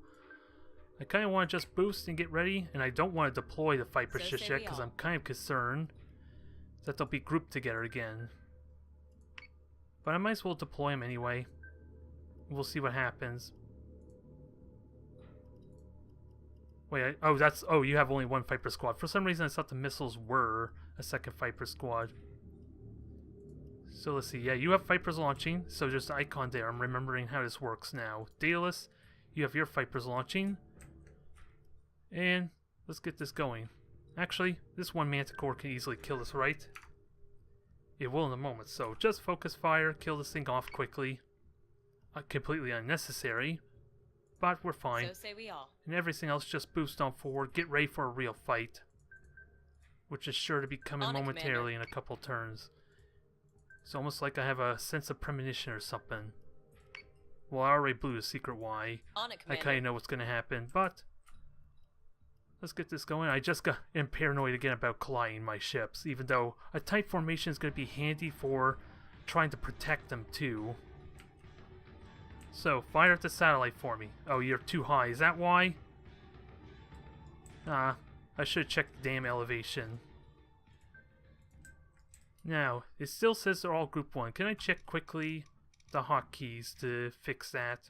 A: I kind of want to just boost and get ready, and I don't want to deploy the Vipers
B: So
A: just
B: say
A: yet
B: we
A: because
B: all.
A: I'm kind of concerned that they'll be grouped together again. But I might as well deploy them anyway. We'll see what happens. Wait, oh, you have only 1 Viper squad. For some reason, I thought the missiles were a second Viper squad. So let's see. Yeah, you have Vipers launching, so there's the icon there. I'm remembering how this works now. Daedalus, you have your Vipers launching. And let's get this going. Actually, this one Manticore can easily kill this, right? It will in a moment, so just focus fire, kill this thing off quickly. Completely unnecessary, but we're fine.
B: So say we all.
A: And everything else just boost on forward, get ready for a real fight. Which is sure to be coming
B: On it,
A: momentarily
B: Commander.
A: in a couple turns. It's almost like I have a sense of premonition or something. Well, I already blew the secret why.
B: On it,
A: I
B: Commander.
A: kind of know what's going to happen, but let's get this going. I just am paranoid again about colliding my ships, even though a tight formation is going to be handy for trying to protect them too. So, fire at the satellite for me. Oh, you're too high. Is that why? I should have checked the damn elevation. Now, it still says they're all Group 1. Can I check quickly the hotkeys to fix that?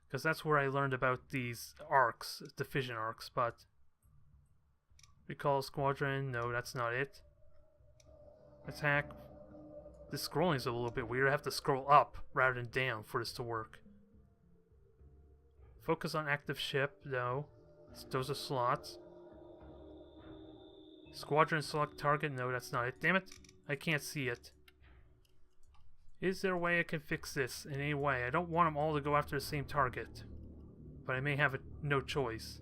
A: Because that's where I learned about these arcs, division arcs, but... Recall squadron, no, that's not it. Attack. The scrolling is a little bit weird. I have to scroll up rather than down for this to work. Focus on active ship, no. Those are slots. Squadron select target, no, that's not it. Damn it, I can't see it. Is there a way I can fix this in any way? I don't want them all to go after the same target, but I may have no choice.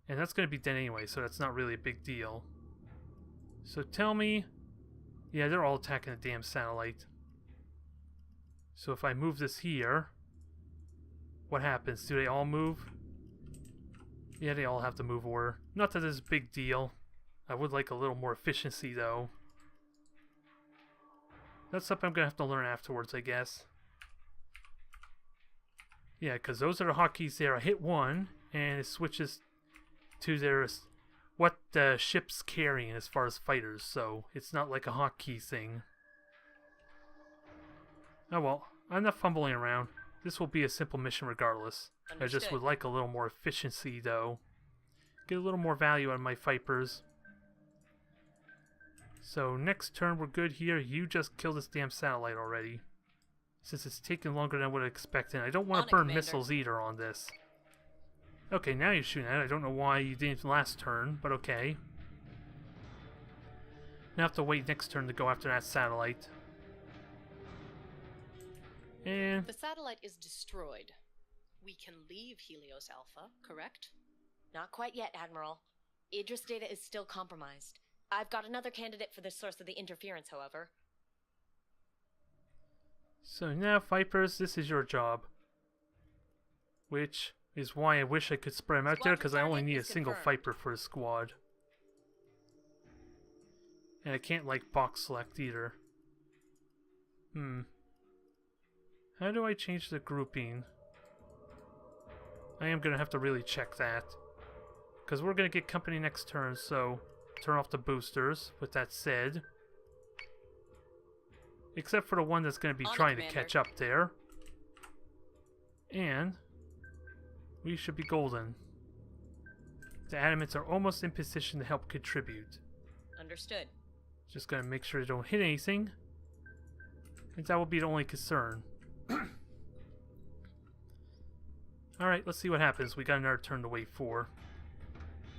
A: And that's going to be dead anyway, so that's not really a big deal. So tell me... Yeah, they're all attacking the damn satellite. So if I move this here... What happens? Do they all move? Yeah, they all have to move over. Not that it's a big deal. I would like a little more efficiency, though. That's something I'm going to have to learn afterwards, I guess. Yeah, because those are the hotkeys there. I hit one, and it switches to their... what the ship's carrying as far as fighters, so it's not like a hotkey thing. Oh well, I'm not fumbling around. This will be a simple mission regardless. I just
B: Understood.
A: would like a little more efficiency though. Get a little more value out of my Vipers. So next turn we're good here. You just kill this damn satellite already. Since it's taking longer than I would have expected. I don't want
B: On
A: to
B: it,
A: burn
B: Commander.
A: missiles either on this. Okay, now you're shooting at it. I don't know why you didn't last turn, but okay. Now I have to wait next turn to go after that satellite. And
C: The satellite is destroyed. We can leave Helios Alpha, correct?
B: Not quite yet, Admiral. Idris data is still compromised. I've got another candidate for the source of the interference, however.
A: so now, Vipers, this is your job. Which is why I wish I could spread them out there,
B: Squadron
A: because I only
B: target
A: need a
B: is
A: single
B: confirmed.
A: Viper for a squad. And I can't, like, box select either. How do I change the grouping? I am going to have to really check that. Because we're going to get company next turn, so turn off the boosters, with that said. Except for the one that's going to be
B: On it,
A: trying to
B: Commander.
A: catch up there. And we should be golden. The adamants are almost in position to help contribute.
B: Understood.
A: Just gotta make sure they don't hit anything. And that will be the only concern. Alright, let's see what happens. We got another turn to wait for.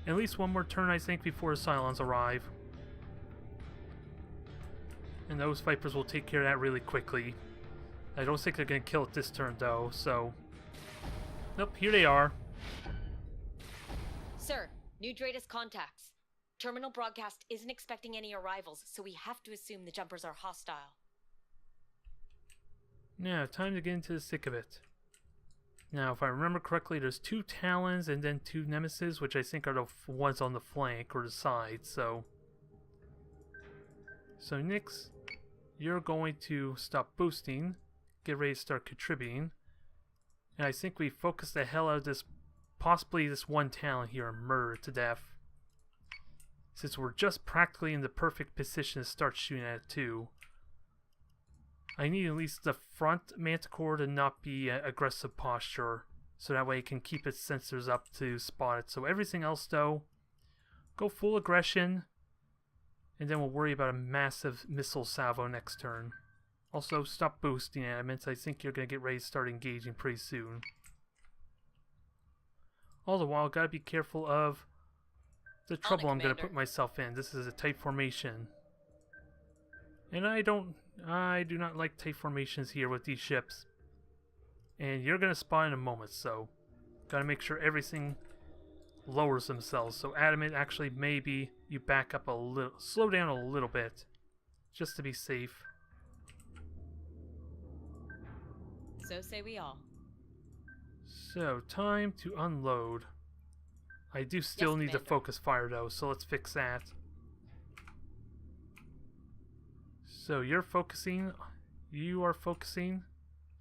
A: At least one more turn, I think, before the Cylons arrive. And those Vipers will take care of that really quickly. I don't think they're gonna kill it this turn, though, so... Nope, here they are.
B: Sir, new Dratus contacts. Terminal broadcast isn't expecting any arrivals, so we have to assume the jumpers are hostile.
A: Now, time to get into the thick of it. Now, if I remember correctly, there's 2 Talons and then 2 Nemesis, which I think are the ones on the flank or the side, so... So, Nyx, you're going to stop boosting, get ready to start contributing, and I think we focus the hell out of this, possibly this one Talon here, and murder it to death. Since we're just practically in the perfect position to start shooting at it too. I need at least the front Manticore to not be aggressive posture, so that way it can keep its sensors up to spot it. So everything else though, go full aggression, and then we'll worry about a massive missile salvo next turn. Also, stop boosting elements. I think you're going to get ready to start engaging pretty soon. All the while, gotta be careful of the trouble I'm going to put myself in. This is a tight formation. And I do not like tight formations here with these ships. And you're going to spawn in a moment, so gotta make sure everything lowers themselves. So Adamant, actually maybe you back up a little, slow down a little bit, just to be safe.
B: So say we all.
A: So, time to unload. I do still need to focus fire though, so let's fix that. So you're focusing, you are focusing,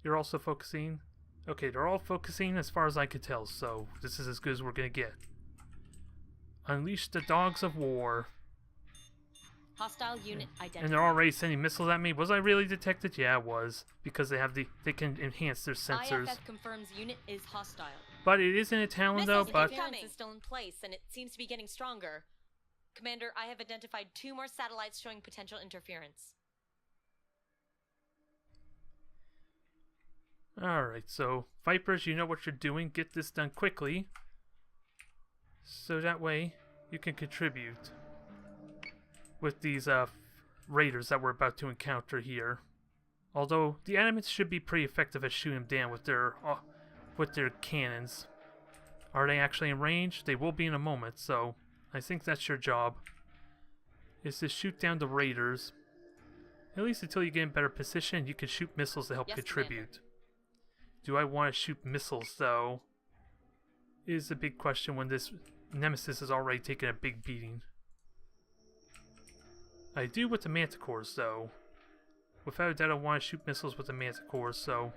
A: you're also focusing. Okay, they're all focusing as far as I could tell, so this is as good as we're gonna get. Unleash the dogs of war.
B: Hostile unit identified.
A: And they're already sending missiles at me. Was I really detected? Yeah, I was. Because they have they can enhance their sensors.
B: IFF confirms unit is hostile.
A: But it isn't a Talon though, but...
B: Interference is still in place, and it seems to be getting stronger. Commander, I have identified 2 more satellites showing potential interference.
A: Alright, so Vipers, you know what you're doing. Get this done quickly. So that way, you can contribute with these raiders that we're about to encounter here. Although the animates should be pretty effective at shooting them down with their cannons. Are they actually in range? They will be in a moment, so I think that's your job. Is to shoot down the raiders. At least until you get in better position, you can shoot missiles to help contribute. Commander. Do I want to shoot missiles though? Is the big question when this Nemesis is already taking a big beating. I do with the Manticores, though. Without a doubt, I want to shoot missiles with the Manticores, so...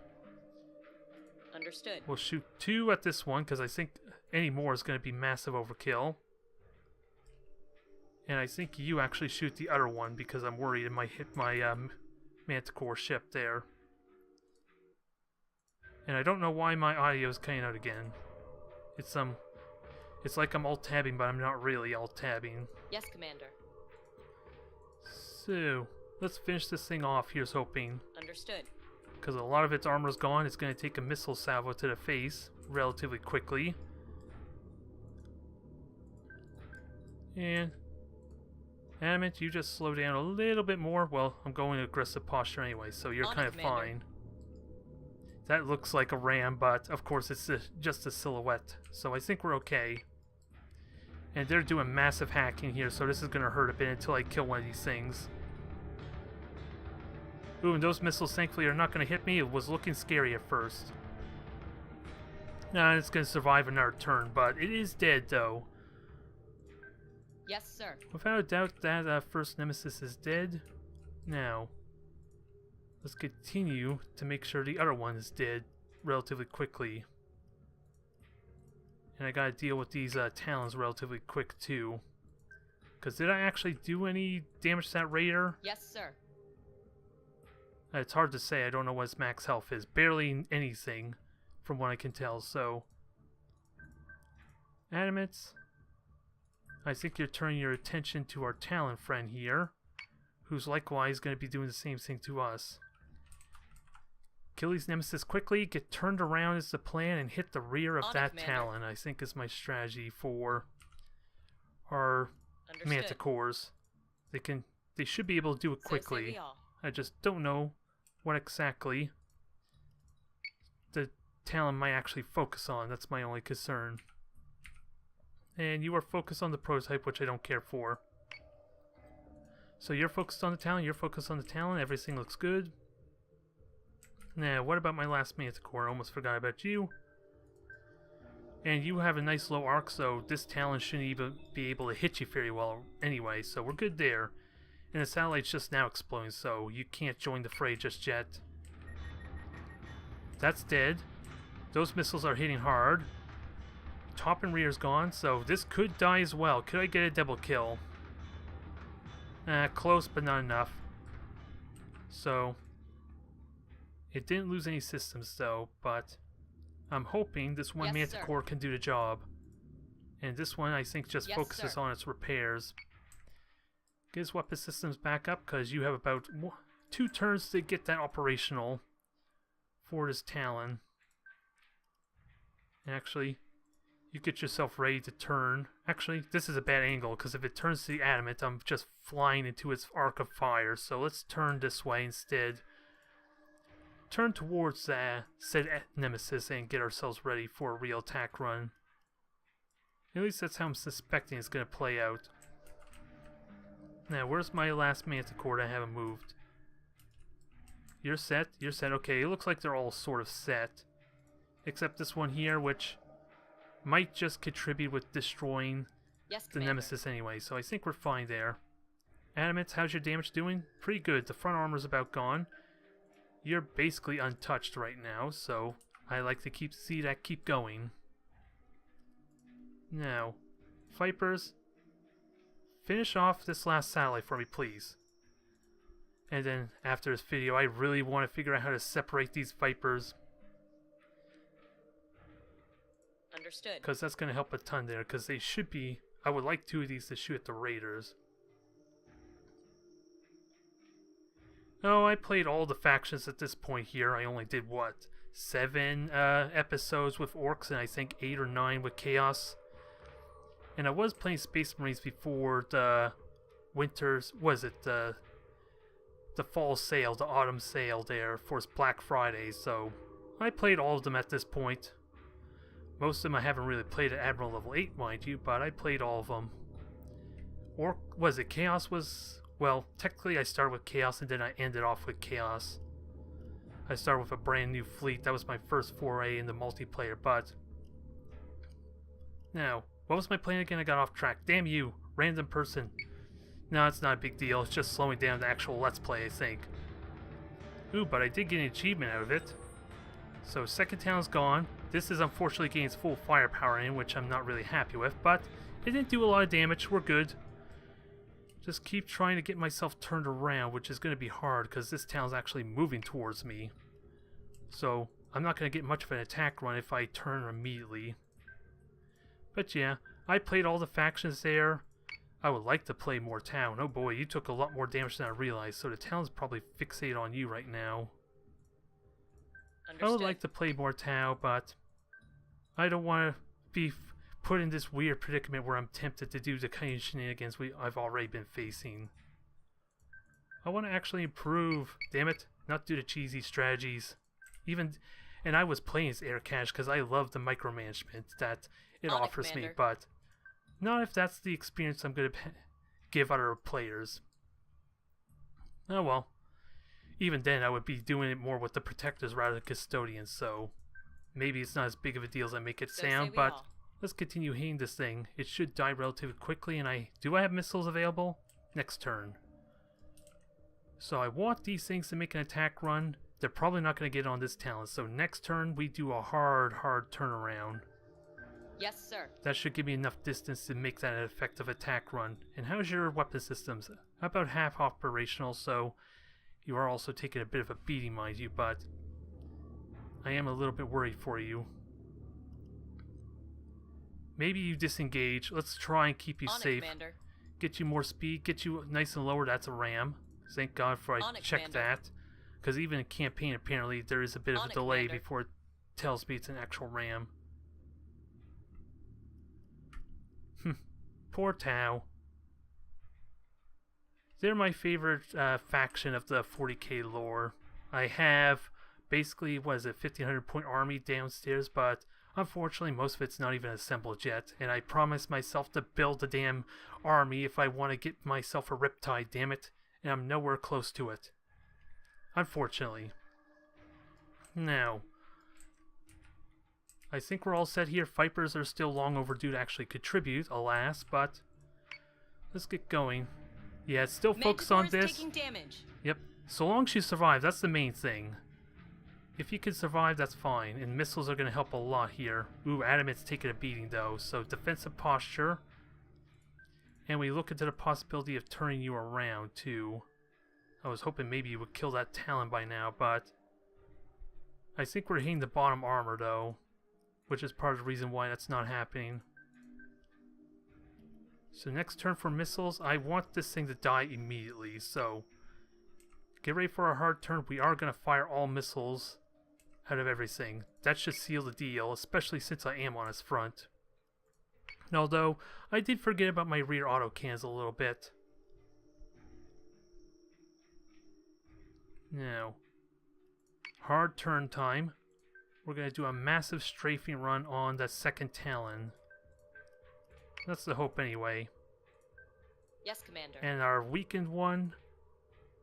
B: Understood.
A: We'll shoot 2 at this one, because I think any more is going to be massive overkill. And I think you actually shoot the other one, because I'm worried it might hit my Manticore ship there. And I don't know why my audio is cutting out again. It's like I'm alt-tabbing, but I'm not really alt-tabbing.
B: Yes, Commander.
A: So, let's finish this thing off, here's hoping.
B: Understood.
A: Because a lot of its armor's gone, it's going to take a missile salvo to the face relatively quickly. And... Animate, you just slow down a little bit more. Well, I'm going to aggressive posture anyway, so you're kind of fine. That looks like a ram, but of course it's just a silhouette, so I think we're okay. And they're doing massive hacking here, so this is going to hurt a bit until I kill one of these things. Ooh, and those missiles thankfully are not going to hit me. It was looking scary at first. Nah, it's going to survive another turn, but it is dead though.
B: Yes, sir.
A: Without a doubt that first Nemesis is dead. Now, let's continue to make sure the other one is dead relatively quickly. And I gotta deal with these Talons relatively quick too. Because did I actually do any damage to that raider?
B: Yes, sir.
A: It's hard to say. I don't know what his max health is. Barely anything from what I can tell, so... Animates. I think you're turning your attention to our Talon friend here, who's likewise going to be doing the same thing to us. Kill these Nemesis quickly, get turned around is the plan, and hit the rear of that Talon, I think is my strategy for our Manticores. They should be able to do it quickly. I just don't know what exactly the Talon might actually focus on. That's my only concern. And you are focused on the prototype, which I don't care for. So you're focused on the Talon, you're focused on the Talon, everything looks good. Now, what about my last Manticore? I almost forgot about you. And you have a nice low arc, so this Talon shouldn't even be able to hit you very well anyway, so we're good there. And the satellite's just now exploding, so you can't join the fray just yet. That's dead. Those missiles are hitting hard. Top and rear's gone, so this could die as well. Could I get a double kill? Close, but not enough. So, it didn't lose any systems though, but I'm hoping this one Manticore can do the job. And this one I think just focuses on its repairs. Get his weapon systems back up, because you have about 2 turns to get that operational for this Talon. And actually, you get yourself ready to turn. Actually, this is a bad angle, because if it turns to the adamant, I'm just flying into its arc of fire. So let's turn this way instead. Turn towards said nemesis and get ourselves ready for a real attack run. At least that's how I'm suspecting it's going to play out. Now, where's my last Manticore? I haven't moved. You're set? You're set. Okay, it looks like they're all sort of set. Except this one here, which might just contribute with destroying the Nemesis anyway. So I think we're fine there. Adamant, how's your damage doing? Pretty good. The front armor's about gone. You're basically untouched right now, so I like to see that keep going. Now, Vipers, finish off this last satellite for me, please. And then, after this video, I really want to figure out how to separate these Vipers.
B: Understood.
A: Because that's going to help a ton there, because they should be... I would like 2 of these to shoot at the Raiders. Oh, I played all the factions at this point here. I only did, what, 7 episodes with Orcs, and I think 8 or 9 with Chaos. And I was playing Space Marines before the winters, the fall sale, the autumn sale there for Black Friday, so I played all of them at this point. Most of them I haven't really played at Admiral level 8, mind you, but I played all of them. Or was it Chaos was... Well, technically I started with Chaos and then I ended off with Chaos. I started with a brand new fleet. That was my first foray into multiplayer, but... Now, what was my plan again? I got off track. Damn you, random person. No, it's not a big deal. It's just slowing down the actual Let's Play, I think. Ooh, but I did get an achievement out of it. So, second town's gone. This is unfortunately getting its full firepower in, which I'm not really happy with, but it didn't do a lot of damage. We're good. Just keep trying to get myself turned around, which is going to be hard because this town's actually moving towards me. So, I'm not going to get much of an attack run if I turn immediately. But yeah, I played all the factions there. I would like to play more town. Oh boy, you took a lot more damage than I realized, so the town's probably fixated on you right now. Understood. I would like to play more Tau, but I don't want to be put in this weird predicament where I'm tempted to do the kind of shenanigans I've already been facing. I want to actually improve, damn it, not do the cheesy strategies. And I was playing as Air Cache because I love the micromanagement that it offers me, but not if that's the experience I'm going to give other players. Oh well. Even then, I would be doing it more with the protectors rather than custodians, so maybe it's not as big of a deal as I make it sound, but let's continue hitting this thing. It should die relatively quickly, and do I have missiles available? Next turn. So I want these things to make an attack run. They're probably not going to get on this talent, so next turn we do a hard turnaround.
B: Yes, sir.
A: That should give me enough distance to make that an effective attack run. And how's your weapon systems? About half operational, so you are also taking a bit of a beating, mind you, but I am a little bit worried for you. Maybe you disengage. Let's try and keep you safe.
B: Commander.
A: Get you more speed, get you nice and lower. That's a ram. Thank God for I checked that. Because even in campaign, apparently, there is a bit of a delay before it tells me it's an actual ram. Poor Tau. They're my favorite faction of the 40k lore. I have basically, 1,500 point army downstairs, but Unfortunately, most of it's not even assembled yet, and I promised myself to build a damn army if I want to get myself a Riptide, damn it, and I'm nowhere close to it. Unfortunately. Now, I think we're all set here. Vipers are still long overdue to actually contribute, alas, but let's get going. Yeah, it's still focused on this.
B: Taking damage.
A: Yep. So long as you survive, that's the main thing. If you can survive, that's fine, and missiles are going to help a lot here. Ooh, Adamant's taking a beating though, so defensive posture. And we look into the possibility of turning you around too. I was hoping maybe you would kill that Talon by now, but I think we're hitting the bottom armor though, which is part of the reason why that's not happening. So next turn for missiles, I want this thing to die immediately, so get ready for a hard turn. We are going to fire all missiles out of everything. That should seal the deal, especially since I am on his front. Although, I did forget about my rear autocannons a little bit. Now, hard turn time. We're going to do a massive strafing run on that second Talon. That's the hope anyway.
B: Yes, Commander.
A: And our weakened one,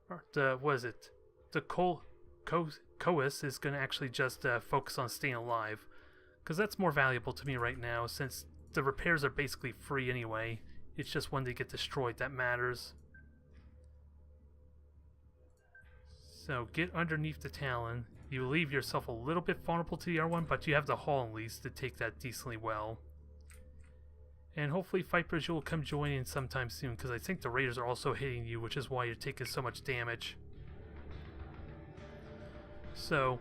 A: what is it? The Coas is going to actually just focus on staying alive. Because that's more valuable to me right now, since the repairs are basically free anyway. It's just when they get destroyed that matters. So get underneath the Talon. You leave yourself a little bit vulnerable to the R1, but you have the hull at least to take that decently well. And hopefully Vipers, you'll come join in sometime soon, because I think the Raiders are also hitting you, which is why you're taking so much damage. So,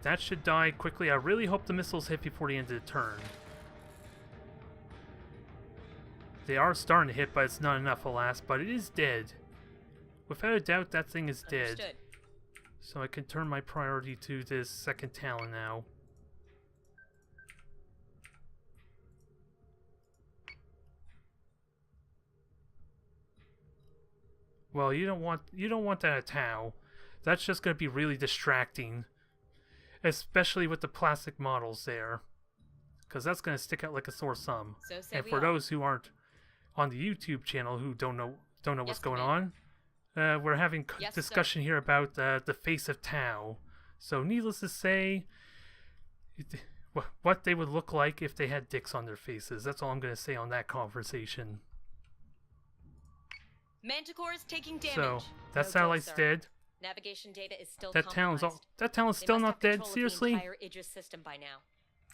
A: that should die quickly. I really hope the missiles hit before the end of the turn. They are starting to hit, but it's not enough, alas, but it is dead. Without a doubt, that thing is dead.
B: Understood.
A: So I can turn my priority to this second Talon now. Well, you don't want that at Tau. That's just going to be really distracting, especially with the plastic models there, because that's going to stick out like a sore thumb.
B: So say
A: And
B: we
A: for
B: all.
A: those who aren't on the YouTube channel who don't know what's
B: Yes,
A: going
B: Commander.
A: on, we're having
B: Yes, sir.
A: discussion here about the face of Tau. So needless to say, what they would look like if they had dicks on their faces. That's all I'm going to say on that conversation.
B: Manticore is taking damage.
A: So that
B: No deal,
A: satellite's
B: sir.
A: dead.
B: Navigation data is still
A: That Talon's
B: compromised. They
A: still
B: must
A: not
B: have
A: dead.
B: control of
A: Seriously?
B: the entire Aegis system by now.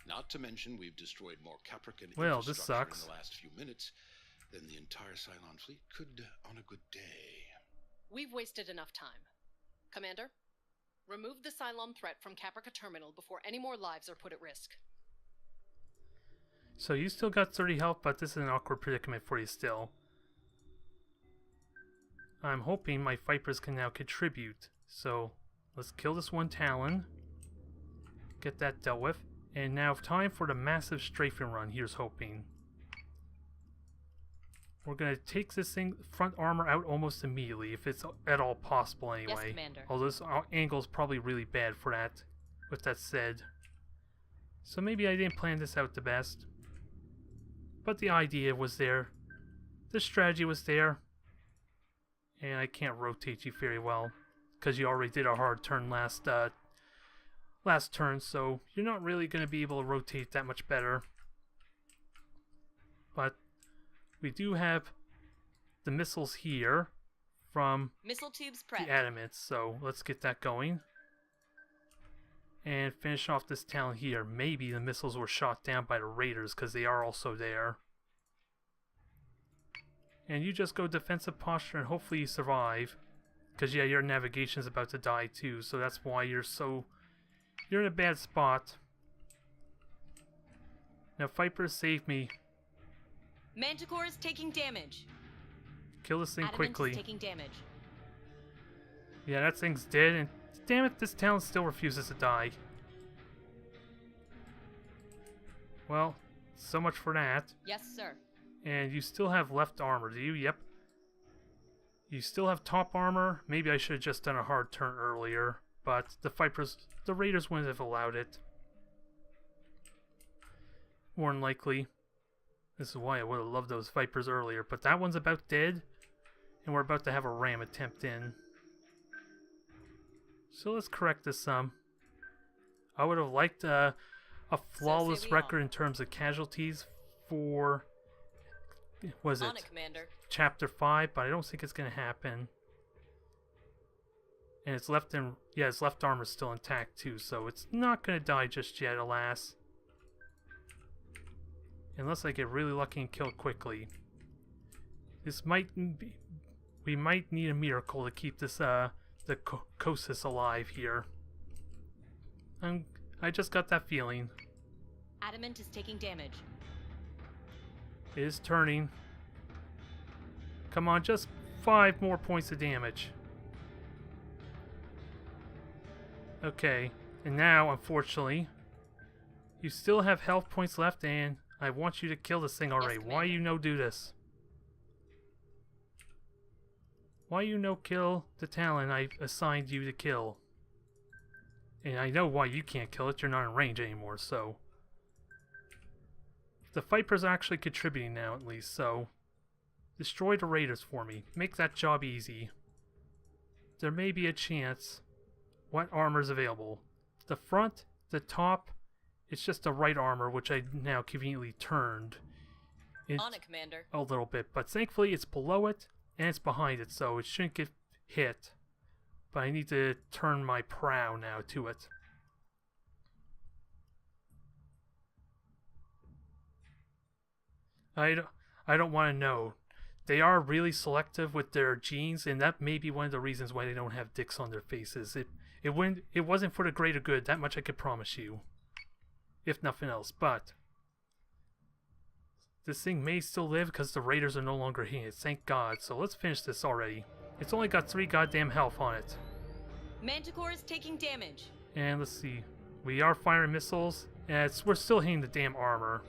D: Not to mention, we've destroyed more Capricorn
A: Well, this
D: infrastructure
A: sucks.
D: in the last few minutes than the entire Cylon fleet could on a good day.
C: We've wasted enough time. Commander, remove the Cylon threat from Caprica Terminal before any more lives are put at risk.
A: So you still got 30 health, but this is an awkward predicament for you still. I'm hoping my Vipers can now contribute. So let's kill this one Talon. Get that dealt with. And now time for the massive strafing run. Here's hoping. We're going to take this thing front armor out almost immediately, if it's at all possible anyway.
B: Commander.
A: Although this angle's probably really bad for that, with that said. So maybe I didn't plan this out the best. But the idea was there. The strategy was there. And I can't rotate you very well, because you already did a hard turn last turn, so you're not really going to be able to rotate that much better. But we do have the missiles here from
B: Missile tubes
A: the
B: prepped.
A: Adamants, so let's get that going. And finish off this Talon here. Maybe the missiles were shot down by the Raiders, because they are also there. And you just go defensive posture and hopefully you survive. Because yeah, your navigation's about to die too, so that's why you're in a bad spot. Now Vipers, save me.
B: Manticore is taking damage.
A: Kill this thing
B: Adamant
A: quickly.
B: is taking damage.
A: Yeah, that thing's dead, and damn it, this Talon still refuses to die. Well, so much for that.
B: Yes, sir.
A: And you still have left armor, do you? Yep. You still have top armor. Maybe I should have just done a hard turn earlier, but the Raiders wouldn't have allowed it. more than likely. This is why I would have loved those Vipers earlier, but that one's about dead, and we're about to have a ram attempt in. So let's correct this some. I would have liked a flawless record in terms of casualties for, was it, Chapter 5, but I don't think it's going to happen. And its left armor's still intact too, so it's not going to die just yet, alas. Unless I get really lucky and kill quickly. This might be, we might need a miracle to keep this, the Kosis alive here. I just got that feeling.
B: Adamant is taking damage.
A: It is turning. Come on, just 5 more points of damage. Okay, and now, unfortunately, you still have health points left, and I want you to kill this thing already.
B: Yes,
A: why you no do this? Why you no kill the talent I assigned you to kill? And I know why you can't kill it. You're not in range anymore, so... The Vipers are actually contributing now, at least, so... Destroy the Raiders for me. Make that job easy. There may be a chance. What armor is available? The front, the top, it's just the right armor, which I now conveniently turned.
B: On it, Commander.
A: A little bit, but thankfully it's below it, and it's behind it, so it shouldn't get hit. But I need to turn my prow now to it. I don't want to know. They are really selective with their genes, and that may be one of the reasons why they don't have dicks on their faces. It wasn't for the greater good, that much I could promise you. If nothing else, but... This thing may still live because the Raiders are no longer hitting it, thank God. So let's finish this already. It's only got 3 goddamn health on it.
B: Manticore is taking damage.
A: And let's see. We are firing missiles, and we're still hitting the damn armor.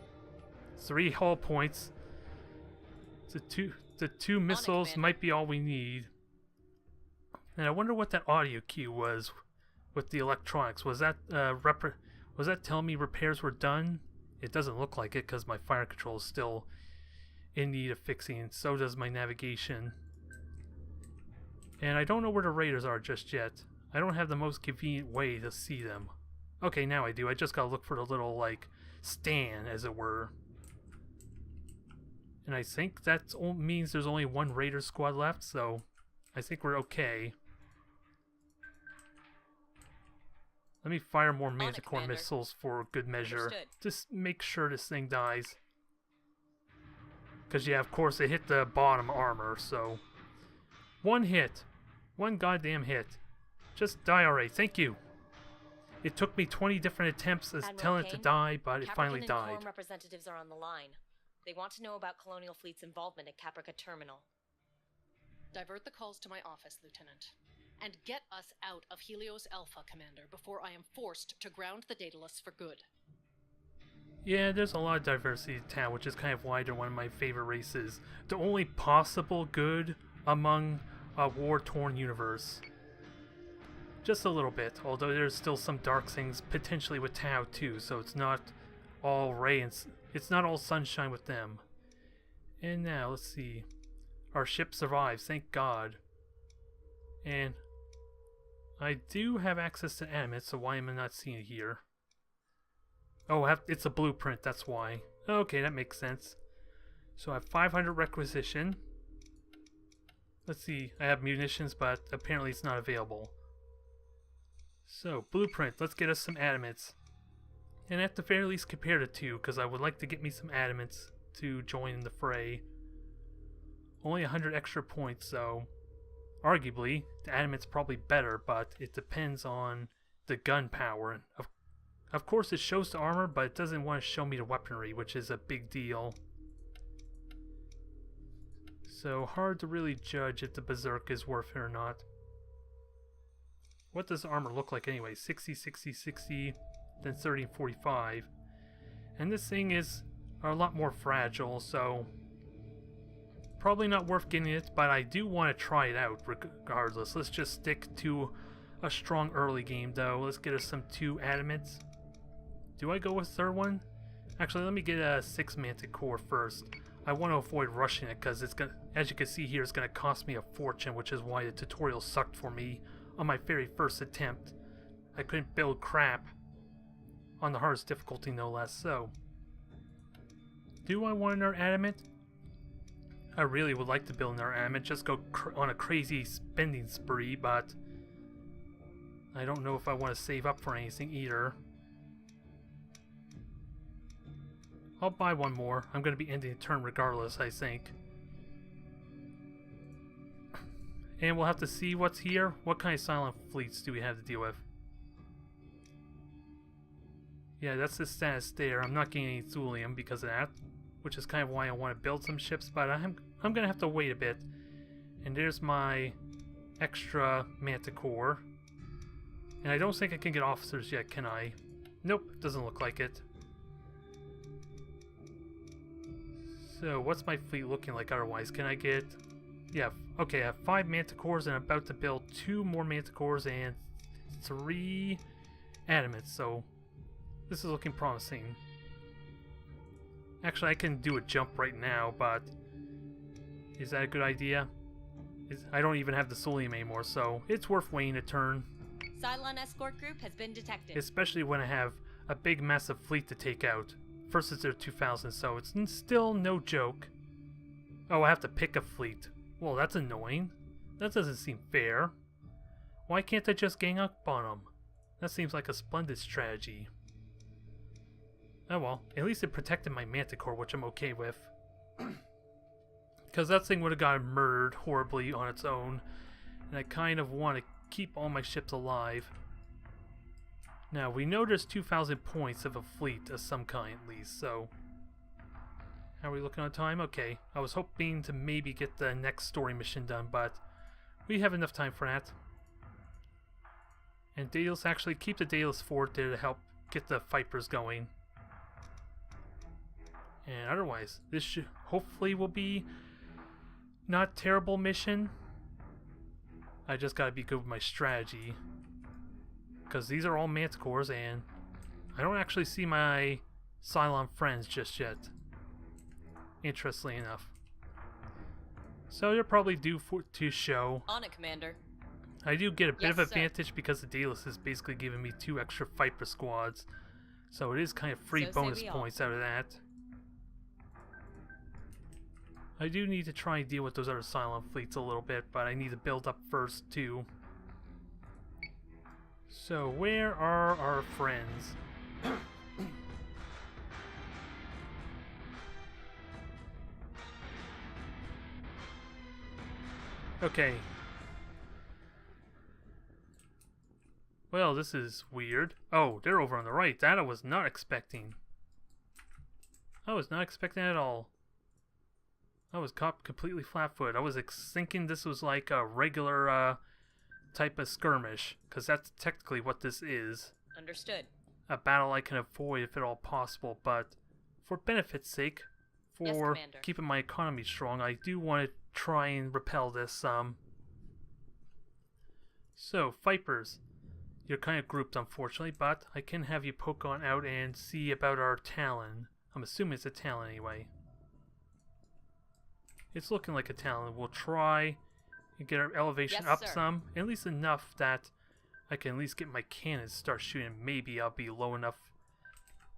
A: 3 hull points. The two missiles might be all we need. And I wonder what that audio cue was with the electronics. Was that telling me repairs were done? It doesn't look like it because my fire control is still in need of fixing, and so does my navigation. And I don't know where the Raiders are just yet. I don't have the most convenient way to see them. Okay, now I do. I just gotta look for the little, like, stand, as it were. And I think that means there's only 1 Raider squad left, so I think we're okay. Let me fire more Manticore missiles for good measure.
B: Understood.
A: Just make sure this thing dies. Because, yeah, of course, it hit the bottom armor, so... 1 hit. 1 goddamn hit. Just die already. Thank you. It took me 20 different attempts as telling it to die, but it finally died.
B: Quorum representatives are on the line. They want to know about Colonial Fleet's involvement at Caprica Terminal.
C: Divert the calls to my office, Lieutenant. And get us out of Helios Alpha, Commander, before I am forced to ground the Daedalus for good.
A: Yeah, there's a lot of diversity in town, which is kind of why they're one of my favorite races. The only possible good among a war-torn universe. Just a little bit, although there's still some dark things potentially with Tau too, so it's not all it's not all sunshine with them. And now, let's see. Our ship survives, thank God. And I do have access to animate, so why am I not seeing it here? Oh, it's a blueprint, that's why. Okay, that makes sense. So I have 500 requisition. Let's see, I have munitions, but apparently it's not available. So, blueprint, let's get us some adamants. And at the very least compare the two, because I would like to get me some adamants to join in the fray. Only 100 extra points, so... Arguably, the adamant's probably better, but it depends on the gun power. Of course it shows the armor, but it doesn't want to show me the weaponry, which is a big deal. So hard to really judge if the Berserk is worth it or not. What does the armor look like anyway? 60, 60, 60, then 30 and 45. And this thing is a lot more fragile, so... Probably not worth getting it, but I do want to try it out regardless. Let's just stick to a strong early game though. Let's get us some 2 adamants. Do I go with 3rd one? Actually, let me get a 6 Manticore first. I want to avoid rushing it because it's gonna, as you can see here, it's gonna cost me a fortune, which is why the tutorial sucked for me on my very first attempt. I couldn't build crap on the hardest difficulty, no less. So, do I want another adamant? I really would like to build another adamant, just go on a crazy spending spree, but I don't know if I want to save up for anything either. I'll buy one more. I'm going to be ending the turn regardless, I think. And we'll have to see what's here. What kind of silent fleets do we have to deal with? Yeah, that's the status there. I'm not getting any thulium because of that, which is kind of why I want to build some ships, but I'm going to have to wait a bit. And there's my extra Manticore. And I don't think I can get officers yet, can I? Nope, doesn't look like it. So, what's my fleet looking like otherwise? Can I get... Yeah, okay, I have 5 Manticores and I'm about to build 2 more Manticores and 3 Adamants, so this is looking promising. Actually, I can do a jump right now, but is that a good idea? I don't even have the Solium anymore, so it's worth waiting a turn.
E: Cylon escort group has been detected.
A: Especially when I have a big massive fleet to take out. First it's their 2000, so it's still no joke. Oh, I have to pick a fleet. Well, that's annoying. That doesn't seem fair. Why can't I just gang up on them? That seems like a splendid strategy. Oh well, at least it protected my Manticore, which I'm okay with. Because that thing would have gotten murdered horribly on its own. And I kind of want to keep all my ships alive. Now, we know there's 2,000 points of a fleet of some kind at least, so... How are we looking on time? Okay, I was hoping to maybe get the next story mission done, but we have enough time for that. And Daedalus, actually keep the Daedalus fort there to help get the Vipers going. And otherwise, this should hopefully will be not terrible mission. I just gotta be good with my strategy. Because these are all Manticores and I don't actually see my Cylon friends just yet. Interestingly enough. So they're probably due to show.
E: On it, Commander.
A: I do get a bit of
E: Yes, sir.
A: advantage because the Daedalus is basically giving me 2 extra Viper squads. So it is kind of free
E: So say
A: bonus
E: we all.
A: points out of that. I do need to try and deal with those other Cylon fleets a little bit, but I need to build up first too. So where are our friends? Okay. Well, this is weird. Oh, they're over on the right. That I was not expecting. I was not expecting at all. I was caught completely flat-footed. I was thinking this was like a regular type of skirmish, because that's technically what this is.
E: Understood.
A: A battle I can avoid if at all possible, but for benefit's sake,
E: Yes,
A: for
E: Commander.
A: keeping my economy strong, I do want to try and repel this some. So, Vipers. You're kind of grouped, unfortunately, but I can have you poke on out and see about our Talon. I'm assuming it's a Talon anyway. It's looking like a Talon. We'll try and get our elevation
E: Yes,
A: up
E: sir.
A: some, at least enough that I can at least get my cannons to start shooting. Maybe I'll be low enough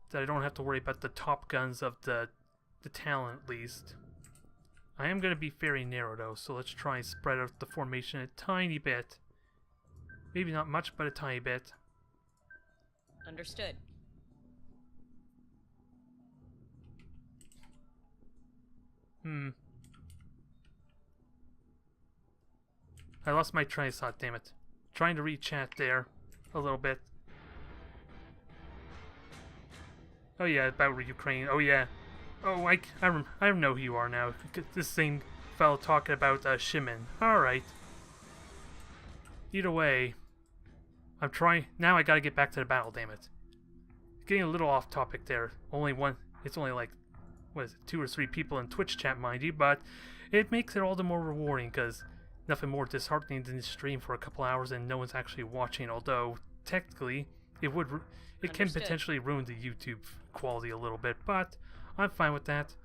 A: that I don't have to worry about the top guns of the Talon at least. I am going to be very narrow though, so let's try and spread out the formation a tiny bit. Maybe not much, but a tiny bit.
E: Understood.
A: I lost my train of thought, damn it. Trying to re-chat there a little bit. Oh yeah, about Ukraine. Oh yeah. Oh, I know who you are now. This thing fellow talking about Shimon. Alright. Either way, I'm trying. Now I gotta get back to the battle, damn it. Getting a little off topic there. It's only like, what is it, 2 or 3 people in Twitch chat, mind you, but it makes it all the more rewarding because nothing more disheartening than to stream for a couple hours and no one's actually watching, although technically it can
E: Understood.
A: potentially ruin the YouTube quality a little bit, but I'm fine with that.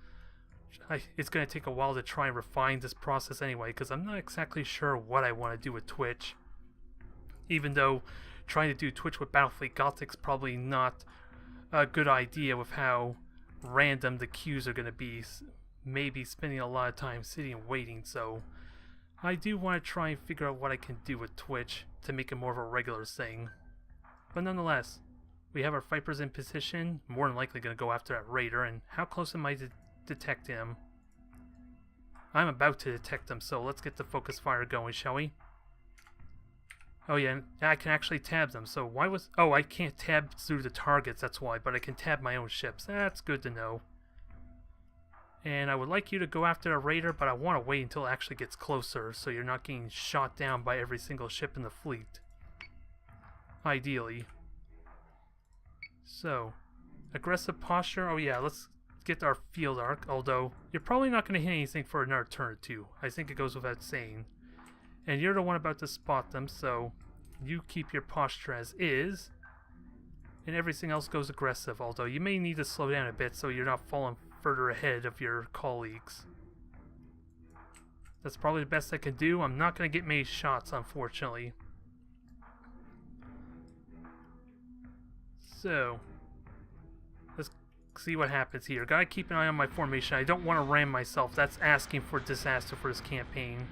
A: It's going to take a while to try and refine this process anyway, because I'm not exactly sure what I want to do with Twitch. Even though trying to do Twitch with Battlestar Galactica is probably not a good idea with how random the queues are going to be. Maybe spending a lot of time sitting and waiting, so I do want to try and figure out what I can do with Twitch to make it more of a regular thing. But nonetheless, we have our Vipers in position, more than likely going to go after that Raider, and how close am I to detect him? I'm about to detect him, so let's get the focus fire going, shall we? Oh yeah, I can actually tab them, so why was... Oh, I can't tab through the targets, that's why, but I can tab my own ships. That's good to know. And I would like you to go after a Raider, but I want to wait until it actually gets closer, so you're not getting shot down by every single ship in the fleet. Ideally. So, aggressive posture. Oh yeah, let's get our field arc, although you're probably not going to hit anything for another turn or two. I think it goes without saying. And you're the one about to spot them, so you keep your posture as is. And everything else goes aggressive, although you may need to slow down a bit so you're not falling further ahead of your colleagues. That's probably the best I can do. I'm not going to get many shots, unfortunately. So, let's see what happens here. Gotta keep an eye on my formation. I don't want to ram myself. That's asking for disaster for this campaign.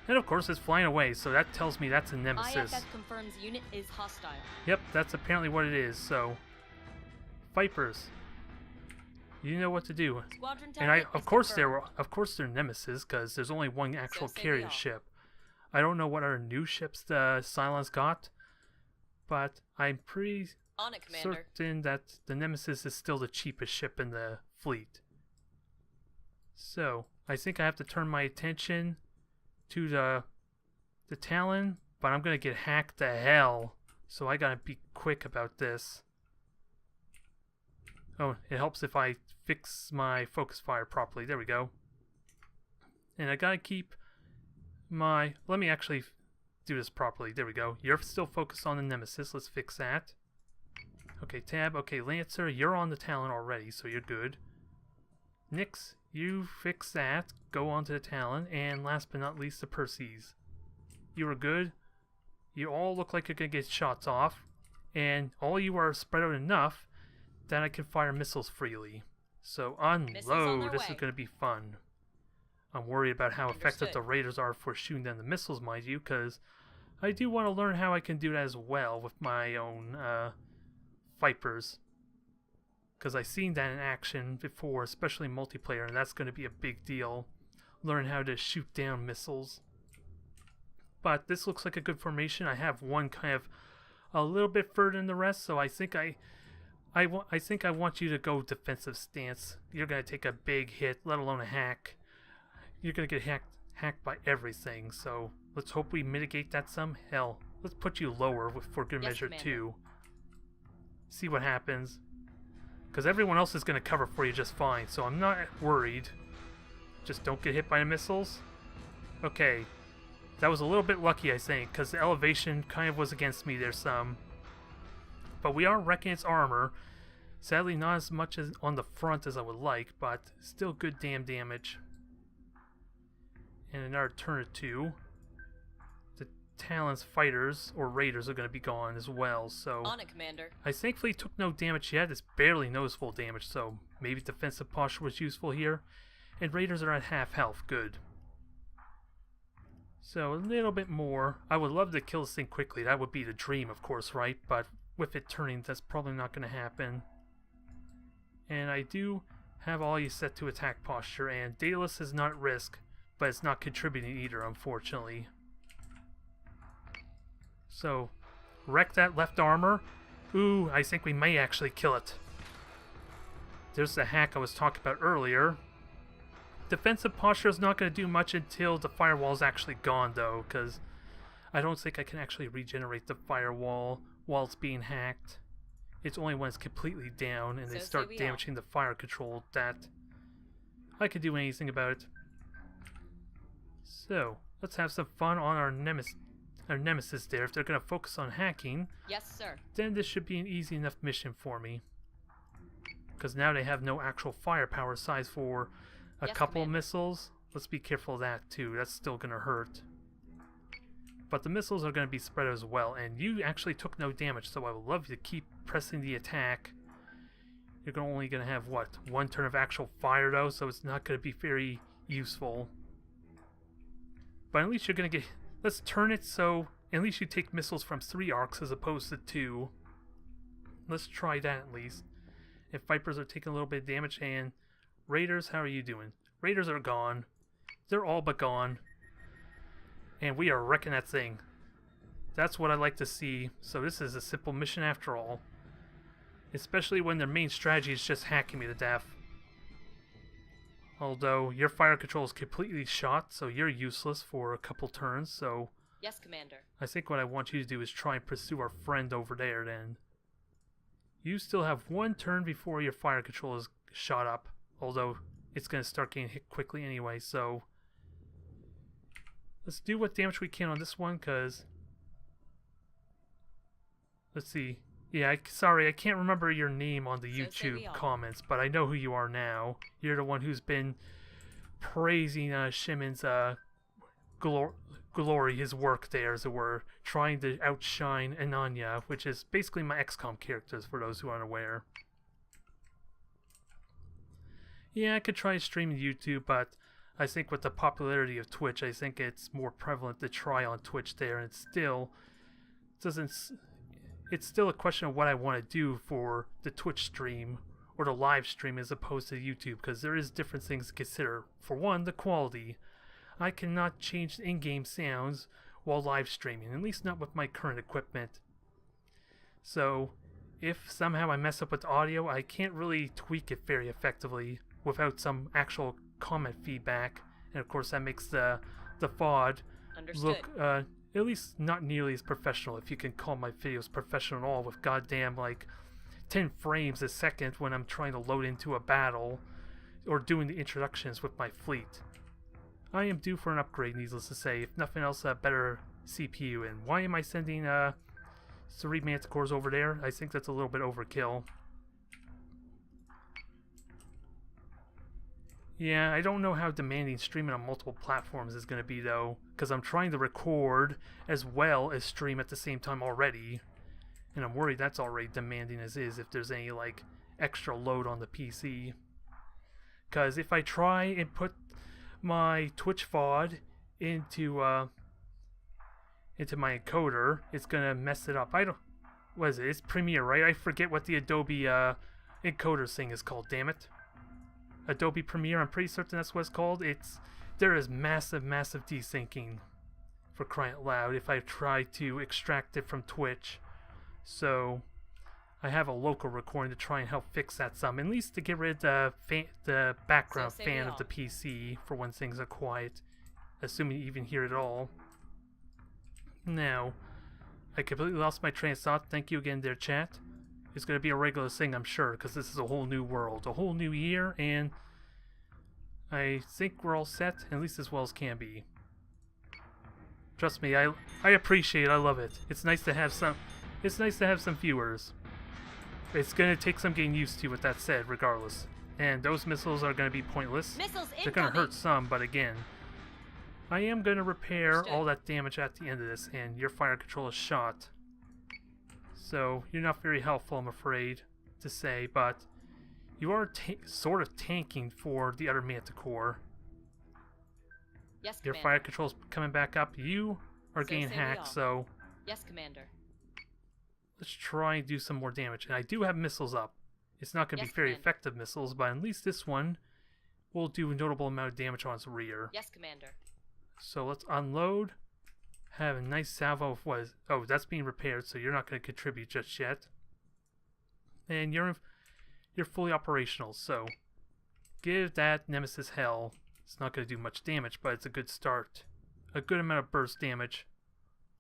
A: And of course, it's flying away, so that tells me that's a nemesis.
B: IFF confirms unit is hostile.
A: Yep, that's apparently what it is. So, Vipers, you know what to do.
B: Squadron
A: And I,
B: target
A: of
B: is
A: course,
B: confirmed.
A: they're nemesis because there's only one actual
B: say we
A: carrier
B: all.
A: ship. I don't know what our new ships the Cylons got, but I'm pretty
E: On it, Commander.
A: certain that the Nemesis is still the cheapest ship in the fleet. So, I think I have to turn my attention to the Talon, but I'm gonna get hacked to hell, so I gotta be quick about this. Oh, it helps if I fix my focus fire properly. There we go. And I gotta keep my... Let me actually do this properly. There we go. You're still focused on the Nemesis. Let's fix that. Okay, tab. Okay, Lancer, you're on the Talon already, so you're good. Nyx, you fix that. Go on to the Talon. And last but not least, the Perseus. You are good. You all look like you're going to get shots off. And all you are spread out enough that I can fire missiles freely. So
E: Missiles on
A: unload.
E: their
A: This is
E: way.
A: going to be fun. I'm worried about how effective
E: Understood.
A: the Raiders are for shooting down the missiles, mind you, because I do want to learn how I can do that as well with my own Vipers. Because I've seen that in action before, especially multiplayer, and that's going to be a big deal. Learn how to shoot down missiles. But this looks like a good formation. I have one kind of a little bit further than the rest, so I think I think I want you to go defensive stance. You're going to take a big hit, let alone a hack. You're going to get hacked by everything, so let's hope we mitigate that some. Hell, let's put you lower for good
E: Yes,
A: measure
E: Commander.
A: too. See what happens. Because everyone else is going to cover for you just fine, so I'm not worried. Just don't get hit by the missiles. Okay, that was a little bit lucky, I think, because the elevation kind of was against me there some. But we are wrecking its armor. Sadly, not as much as on the front as I would like, but still good damn damage. And another turn or two. The Talon's fighters, or raiders, are going to be gone as well, so...
E: On it, Commander.
A: I thankfully took no damage yet. It's barely noticeable damage, so maybe defensive posture was useful here. And raiders are at half health. Good. So, a little bit more. I would love to kill this thing quickly. That would be the dream, of course, right? But with it turning, that's probably not going to happen. And I do have all you set to attack posture, and Daedalus is not at risk, but it's not contributing either, unfortunately. So, wreck that left armor. Ooh, I think we may actually kill it. There's the hack I was talking about earlier. Defensive posture is not going to do much until the firewall is actually gone, though, because I don't think I can actually regenerate the firewall while it's being hacked. It's only when it's completely down and they
E: So
A: start
E: say we
A: damaging the fire control that I can do anything about it. So, let's have some fun on our Nemesis. our nemesis there, if they're going to focus on hacking,
E: Yes, sir.
A: then this should be an easy enough mission for me. Because now they have no actual firepower size for a
E: Yes,
A: couple of
E: Commander.
A: missiles. Let's be careful of that too. That's still going to hurt. But the missiles are going to be spread as well. And you actually took no damage, so I would love you to keep pressing the attack. You're only going to have, what, 1 turn of actual fire though, so it's not going to be very useful. But at least you're going to get... Let's turn it so at least you take missiles from 3 arcs as opposed to 2. Let's try that at least. If Vipers are taking a little bit of damage, and Raiders, how are you doing? Raiders are gone. They're all but gone. And we are wrecking that thing. That's what I like to see. So this is a simple mission after all. Especially when their main strategy is just hacking me to death. Although your fire control is completely shot, so you're useless for a couple turns. So
E: Yes, Commander.
A: I think what I want you to do is try and pursue our friend over there then. You still have 1 turn before your fire control is shot up. Although it's going to start getting hit quickly anyway, so... Let's do what damage we can on this one, because... Let's see. Yeah, sorry, I can't remember your name on the
E: So say
A: YouTube
E: we all.
A: comments, but I know who you are now. You're the one who's been praising Shimon's glory, his work there, as it were, trying to outshine Ananya, which is basically my XCOM characters, for those who aren't aware. Yeah, I could try streaming YouTube, but I think with the popularity of Twitch, I think it's more prevalent to try on Twitch there, and it still doesn't... It's still a question of what I want to do for the Twitch stream or the live stream as opposed to YouTube, because there is different things to consider. For one, the quality. I cannot change the in-game sounds while live streaming, at least not with my current equipment. So, if somehow I mess up with audio, I can't really tweak it very effectively without some actual comment feedback, and of course that makes the FOD
E: Understood.
A: look at least not nearly as professional, if you can call my videos professional at all, with goddamn like 10 frames a second when I'm trying to load into a battle or doing the introductions with my fleet. I am due for an upgrade, needless to say. If nothing else, a better CPU. And why am I sending 3 Manticores over there? I think that's a little bit overkill. Yeah, I don't know how demanding streaming on multiple platforms is going to be though, because I'm trying to record as well as stream at the same time already, and I'm worried that's already demanding as is if there's any like extra load on the PC. Because if I try and put my Twitch VOD into my encoder, it's going to mess it up. I don't... What is it? It's Premiere, right? I forget what the Adobe encoder thing is called, damn it. Adobe Premiere, I'm pretty certain that's what it's called. There is massive desyncing, for crying out loud, if I try to extract it from Twitch. So I have a local recording to try and help fix that some, at least to get rid of the background
E: So say
A: fan
E: we
A: of the
E: all.
A: PC for when things are quiet, assuming you even hear it all. Now, I completely lost my train of thought. Thank you again there, chat. It's going to be a regular thing, I'm sure, because this is a whole new world, a whole new year, and I think we're all set, at least as well as can be. Trust me, I appreciate it, I love it. It's nice to have some viewers. It's going to take some getting used to, with that said, regardless. And those missiles are going to be pointless.
E: Missiles
A: They're going to
E: incoming.
A: hurt some, but again, I am going to repair
E: Understood.
A: all that damage at the end of this, and your fire control is shot. So, you're not very helpful, I'm afraid to say, but you are sort of tanking for the other Manticore.
E: Yes,
A: Your
E: Commander.
A: fire control's coming back up. You are
E: So
A: getting
E: say we all.
A: hacked, so
E: Yes, Commander.
A: let's try and do some more damage. And I do have missiles up. It's not going to
E: Yes,
A: be very
E: Commander.
A: effective missiles, but at least this one will do a notable amount of damage on its rear.
E: Yes, Commander.
A: So let's unload. Have a nice salvo of what is... Oh, that's being repaired, so you're not going to contribute just yet. And you're fully operational, so give that Nemesis hell. It's not going to do much damage, but it's a good start. A good amount of burst damage.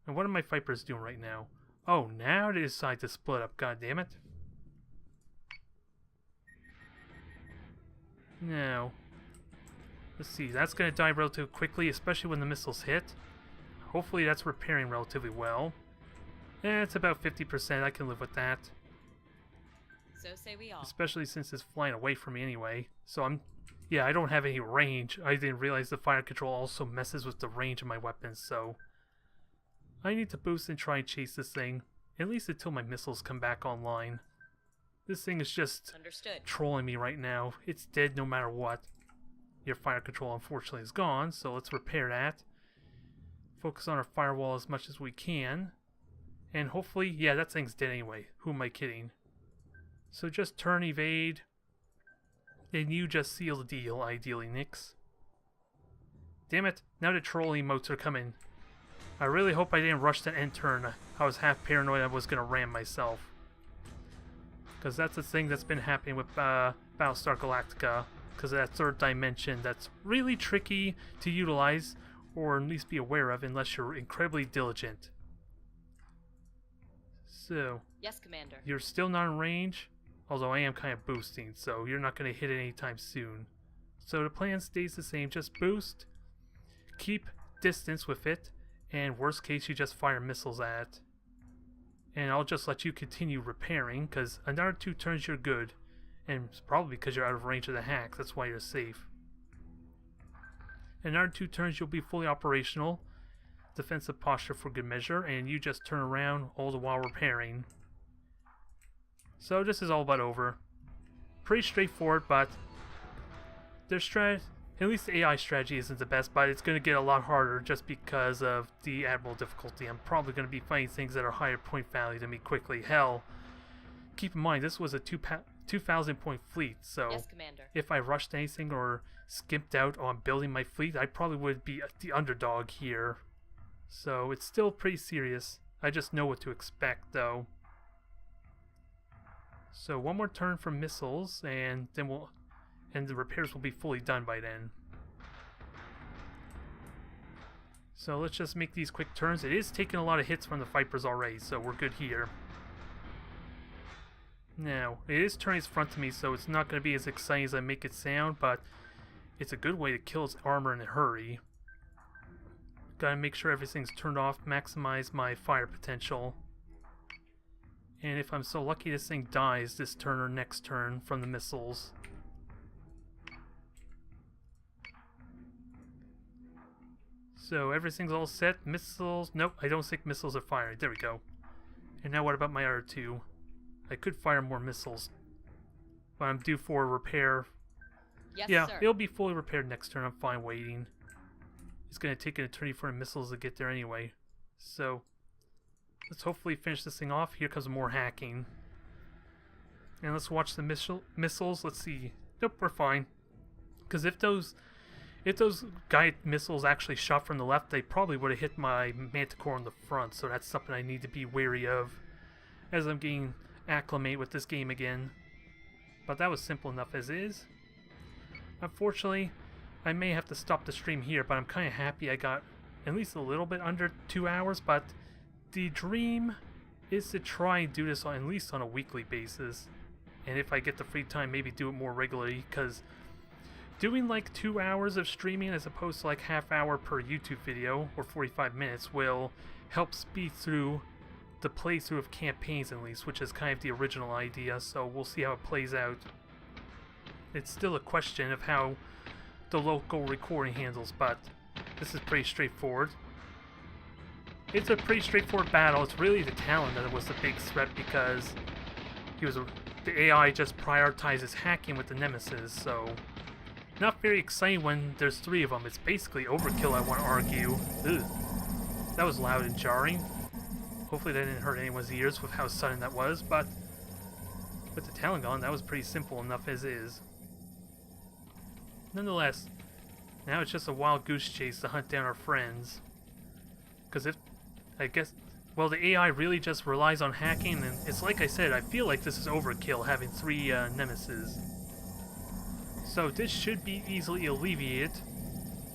A: And what are my Vipers doing right now? Oh, now they decide to split up, goddammit. Now, let's see, that's going to die relatively quickly, especially when the missiles hit. Hopefully that's repairing relatively well. It's about 50%, I can live with that.
E: So say we all.
A: Especially since it's flying away from me anyway. So yeah, I don't have any range. I didn't realize the fire control also messes with the range of my weapons, so I need to boost and try and chase this thing, at least until my missiles come back online. This thing is just
E: Understood.
A: trolling me right now. It's dead no matter what. Your fire control unfortunately is gone, so let's repair that. Focus on our firewall as much as we can. And hopefully, yeah, that thing's dead anyway. Who am I kidding? So just turn evade. Then you just seal the deal, ideally, Nix. Damn it, now the troll emotes are coming. I really hope I didn't rush that end turn. I was half paranoid I was going to ram myself. Because that's the thing that's been happening with Battlestar Galactica. Because of that third dimension that's really tricky to utilize, or at least be aware of, unless you're incredibly diligent. So,
E: Yes, Commander.
A: you're still not in range, although I am kind of boosting, so you're not going to hit it anytime soon. So the plan stays the same, just boost, keep distance with it, and worst case you just fire missiles at it. And I'll just let you continue repairing, because another 2 turns you're good. And it's probably because you're out of range of the hacks, that's why you're safe. Another 2 turns you'll be fully operational. Defensive posture for good measure, and you just turn around all the while repairing. So this is all but over. Pretty straightforward, but their at least the AI strategy isn't the best, but it's going to get a lot harder just because of the Admiral difficulty. I'm probably going to be fighting things that are higher point value than me quickly. Hell, keep in mind this was a 2,000 point fleet, so
E: Yes, Commander.
A: if I rushed anything or skimped out on building my fleet, I probably would be the underdog here. So it's still pretty serious. I just know what to expect, though. So one more turn for missiles, and then the repairs will be fully done by then. So let's just make these quick turns. It is taking a lot of hits from the Vipers already, so we're good here. Now, it is turning its front to me, so it's not going to be as exciting as I make it sound, but it's a good way to kill its armor in a hurry. Gotta make sure everything's turned off, maximize my fire potential. And if I'm so lucky this thing dies this turn or next turn from the missiles. So everything's all set. Missiles, nope, I don't think missiles are firing. There we go. And now what about my other 2? I could fire more missiles, but I'm due for repair.
E: Yes,
A: Yeah,
E: sir.
A: it'll be fully repaired next turn. I'm fine waiting. It's going to take an eternity for the missiles to get there anyway. So, let's hopefully finish this thing off. Here comes more hacking. And let's watch the missiles. Let's see. Nope, we're fine. Because if those guided missiles actually shot from the left, they probably would have hit my Manticore in the front. So that's something I need to be wary of as I'm getting acclimate with this game again. But that was simple enough as is. Unfortunately, I may have to stop the stream here, but I'm kind of happy I got at least a little bit under 2 hours, but the dream is to try and do this at least on a weekly basis. And if I get the free time, maybe do it more regularly, because doing like 2 hours of streaming as opposed to like half hour per YouTube video, or 45 minutes, will help speed through the playthrough of campaigns at least, which is kind of the original idea, so we'll see how it plays out. It's still a question of how the local recording handles, but this is pretty straightforward. It's a pretty straightforward battle. It's really the Talon that was the big threat, because the AI just prioritizes hacking with the Nemesis, so not very exciting when there's 3 of them. It's basically overkill, I want to argue. Ugh. That was loud and jarring. Hopefully that didn't hurt anyone's ears with how sudden that was, but with the Talon gone, that was pretty simple enough as is. Nonetheless, now it's just a wild goose chase to hunt down our friends. Because well, the AI really just relies on hacking, and it's like I said, I feel like this is overkill having 3 nemesis. So this should be easily alleviated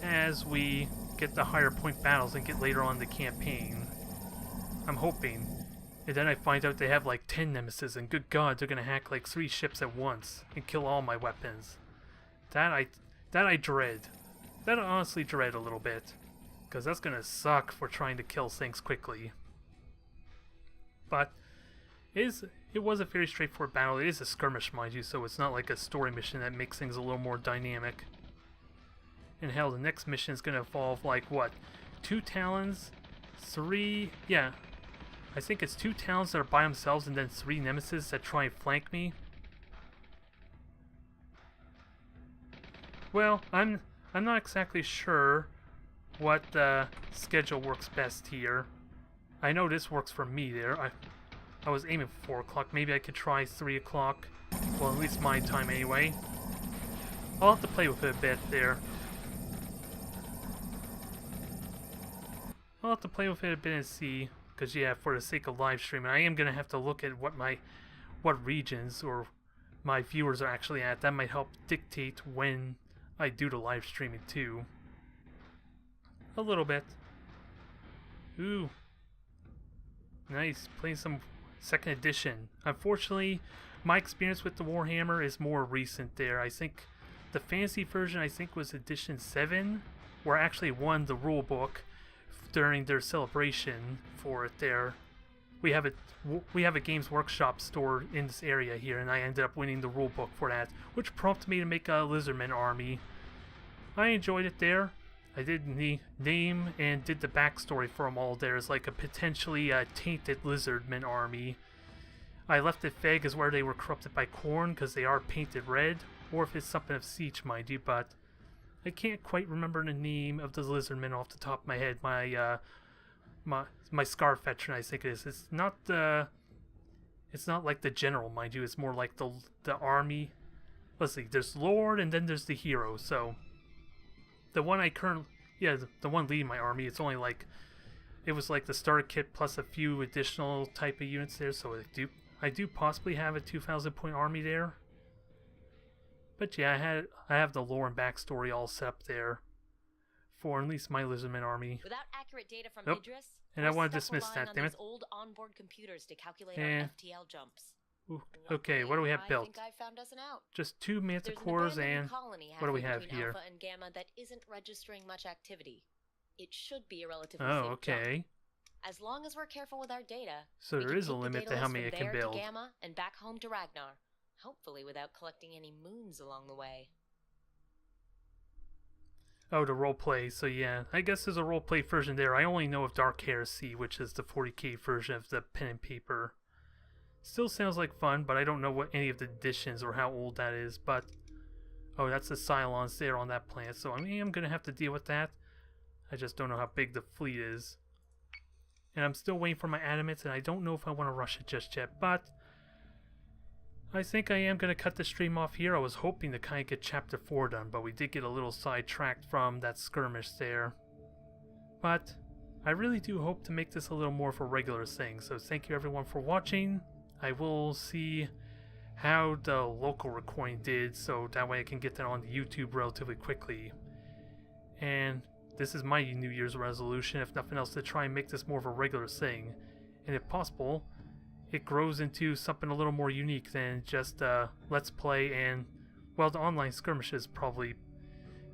A: as we get the higher point battles and get later on in the campaign. I'm hoping. And then I find out they have like 10 nemesis, and good god, they're gonna hack like 3 ships at once and kill all my weapons. That I dread. That I honestly dread a little bit. because that's gonna suck for trying to kill things quickly. But it was a very straightforward battle. It is a skirmish, mind you, so it's not like a story mission that makes things a little more dynamic. And hell, the next mission is gonna involve like what? 2 Talons, 3, yeah, I think it's 2 Talons that are by themselves and then 3 Nemesis that try and flank me. Well, I'm not exactly sure what schedule works best here. I know this works for me there. I was aiming for 4 o'clock. Maybe I could try 3 o'clock. Well, at least my time anyway. I'll have to play with it a bit there. I'll have to play with it a bit and see. Because yeah, for the sake of live streaming, I am going to have to look at what regions or my viewers are actually at. That might help dictate when I do the live streaming too. A little bit. Ooh. Nice. Playing some 2nd edition. Unfortunately, my experience with the Warhammer is more recent there. I think the fantasy version, I think, was edition 7, where I actually won the rulebook during their celebration for it there. We have a Games Workshop store in this area here, and I ended up winning the rulebook for that, which prompted me to make a Lizardmen army. I enjoyed it there. I did the name and did the backstory for them all there as like a potentially tainted Lizardmen army. I left it vague as where they were corrupted by Khorne because they are painted red, or if it's something of Siege, mind you, but I can't quite remember the name of the Lizardmen off the top of my head. My Scarf Veteran, I think it is. It's not like the general, mind you. It's more like the army. Let's see. There's Lord, and then there's the hero. So the one the one leading my army. It's only like it was like the starter kit plus a few additional type of units there. So I do possibly have a 2,000 point army there. But yeah, I have the lore and backstory all set up there for at least my Lizardmen army.
B: Without accurate data from
A: Nope.
B: Idris,
A: And I
B: we're
A: want to
B: stuck
A: dismiss
B: relying
A: that,
B: on
A: damn it.
B: these old onboard computers to calculate
A: Eh.
B: our FTL jumps.
A: Ooh, okay, what do we have
C: I
A: built?
C: think I found us an out.
A: Just 2
B: There's an
A: manticores
B: abandoned
A: and
B: colony
A: what do we
B: halfway
A: have
B: between
A: here?
B: Alpha and Gamma that isn't registering much activity. It should be a relatively
A: oh,
B: safe
A: okay.
B: jump. As long as we're careful with our data,
A: So
B: we
A: there
B: can
A: is a
B: take the
A: limit to
B: data
A: how
B: list
A: many I
B: from
A: can
B: there to
A: build.
B: Gamma and back home to Ragnar, hopefully without collecting any moons along the way.
A: Oh, the roleplay. So yeah, I guess there's a roleplay version there. I only know of Dark Heresy, which is the 40k version of the pen and paper. Still sounds like fun, but I don't know what any of the editions or how old that is. But oh, that's the Cylons there on that planet. So I mean, I'm gonna have to deal with that. I just don't know how big the fleet is. And I'm still waiting for my adamants, and I don't know if I want to rush it just yet. But I think I am going to cut the stream off here. I was hoping to kind of get Chapter 4 done, but we did get a little sidetracked from that skirmish there. But I really do hope to make this a little more of a regular thing. So thank you everyone for watching. I will see how the local recording did, so that way I can get that on YouTube relatively quickly. And this is my New Year's resolution, if nothing else, to try and make this more of a regular thing. And if possible, it grows into something a little more unique than just Let's Play and, well, the online skirmishes probably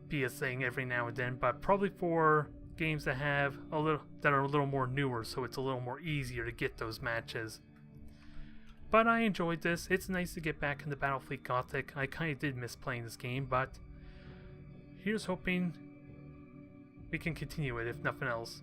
A: be a thing every now and then, but probably for games that are a little more newer, so it's a little more easier to get those matches. But I enjoyed this. It's nice to get back into Battlefleet Gothic. I kind of did miss playing this game, but here's hoping we can continue it if nothing else.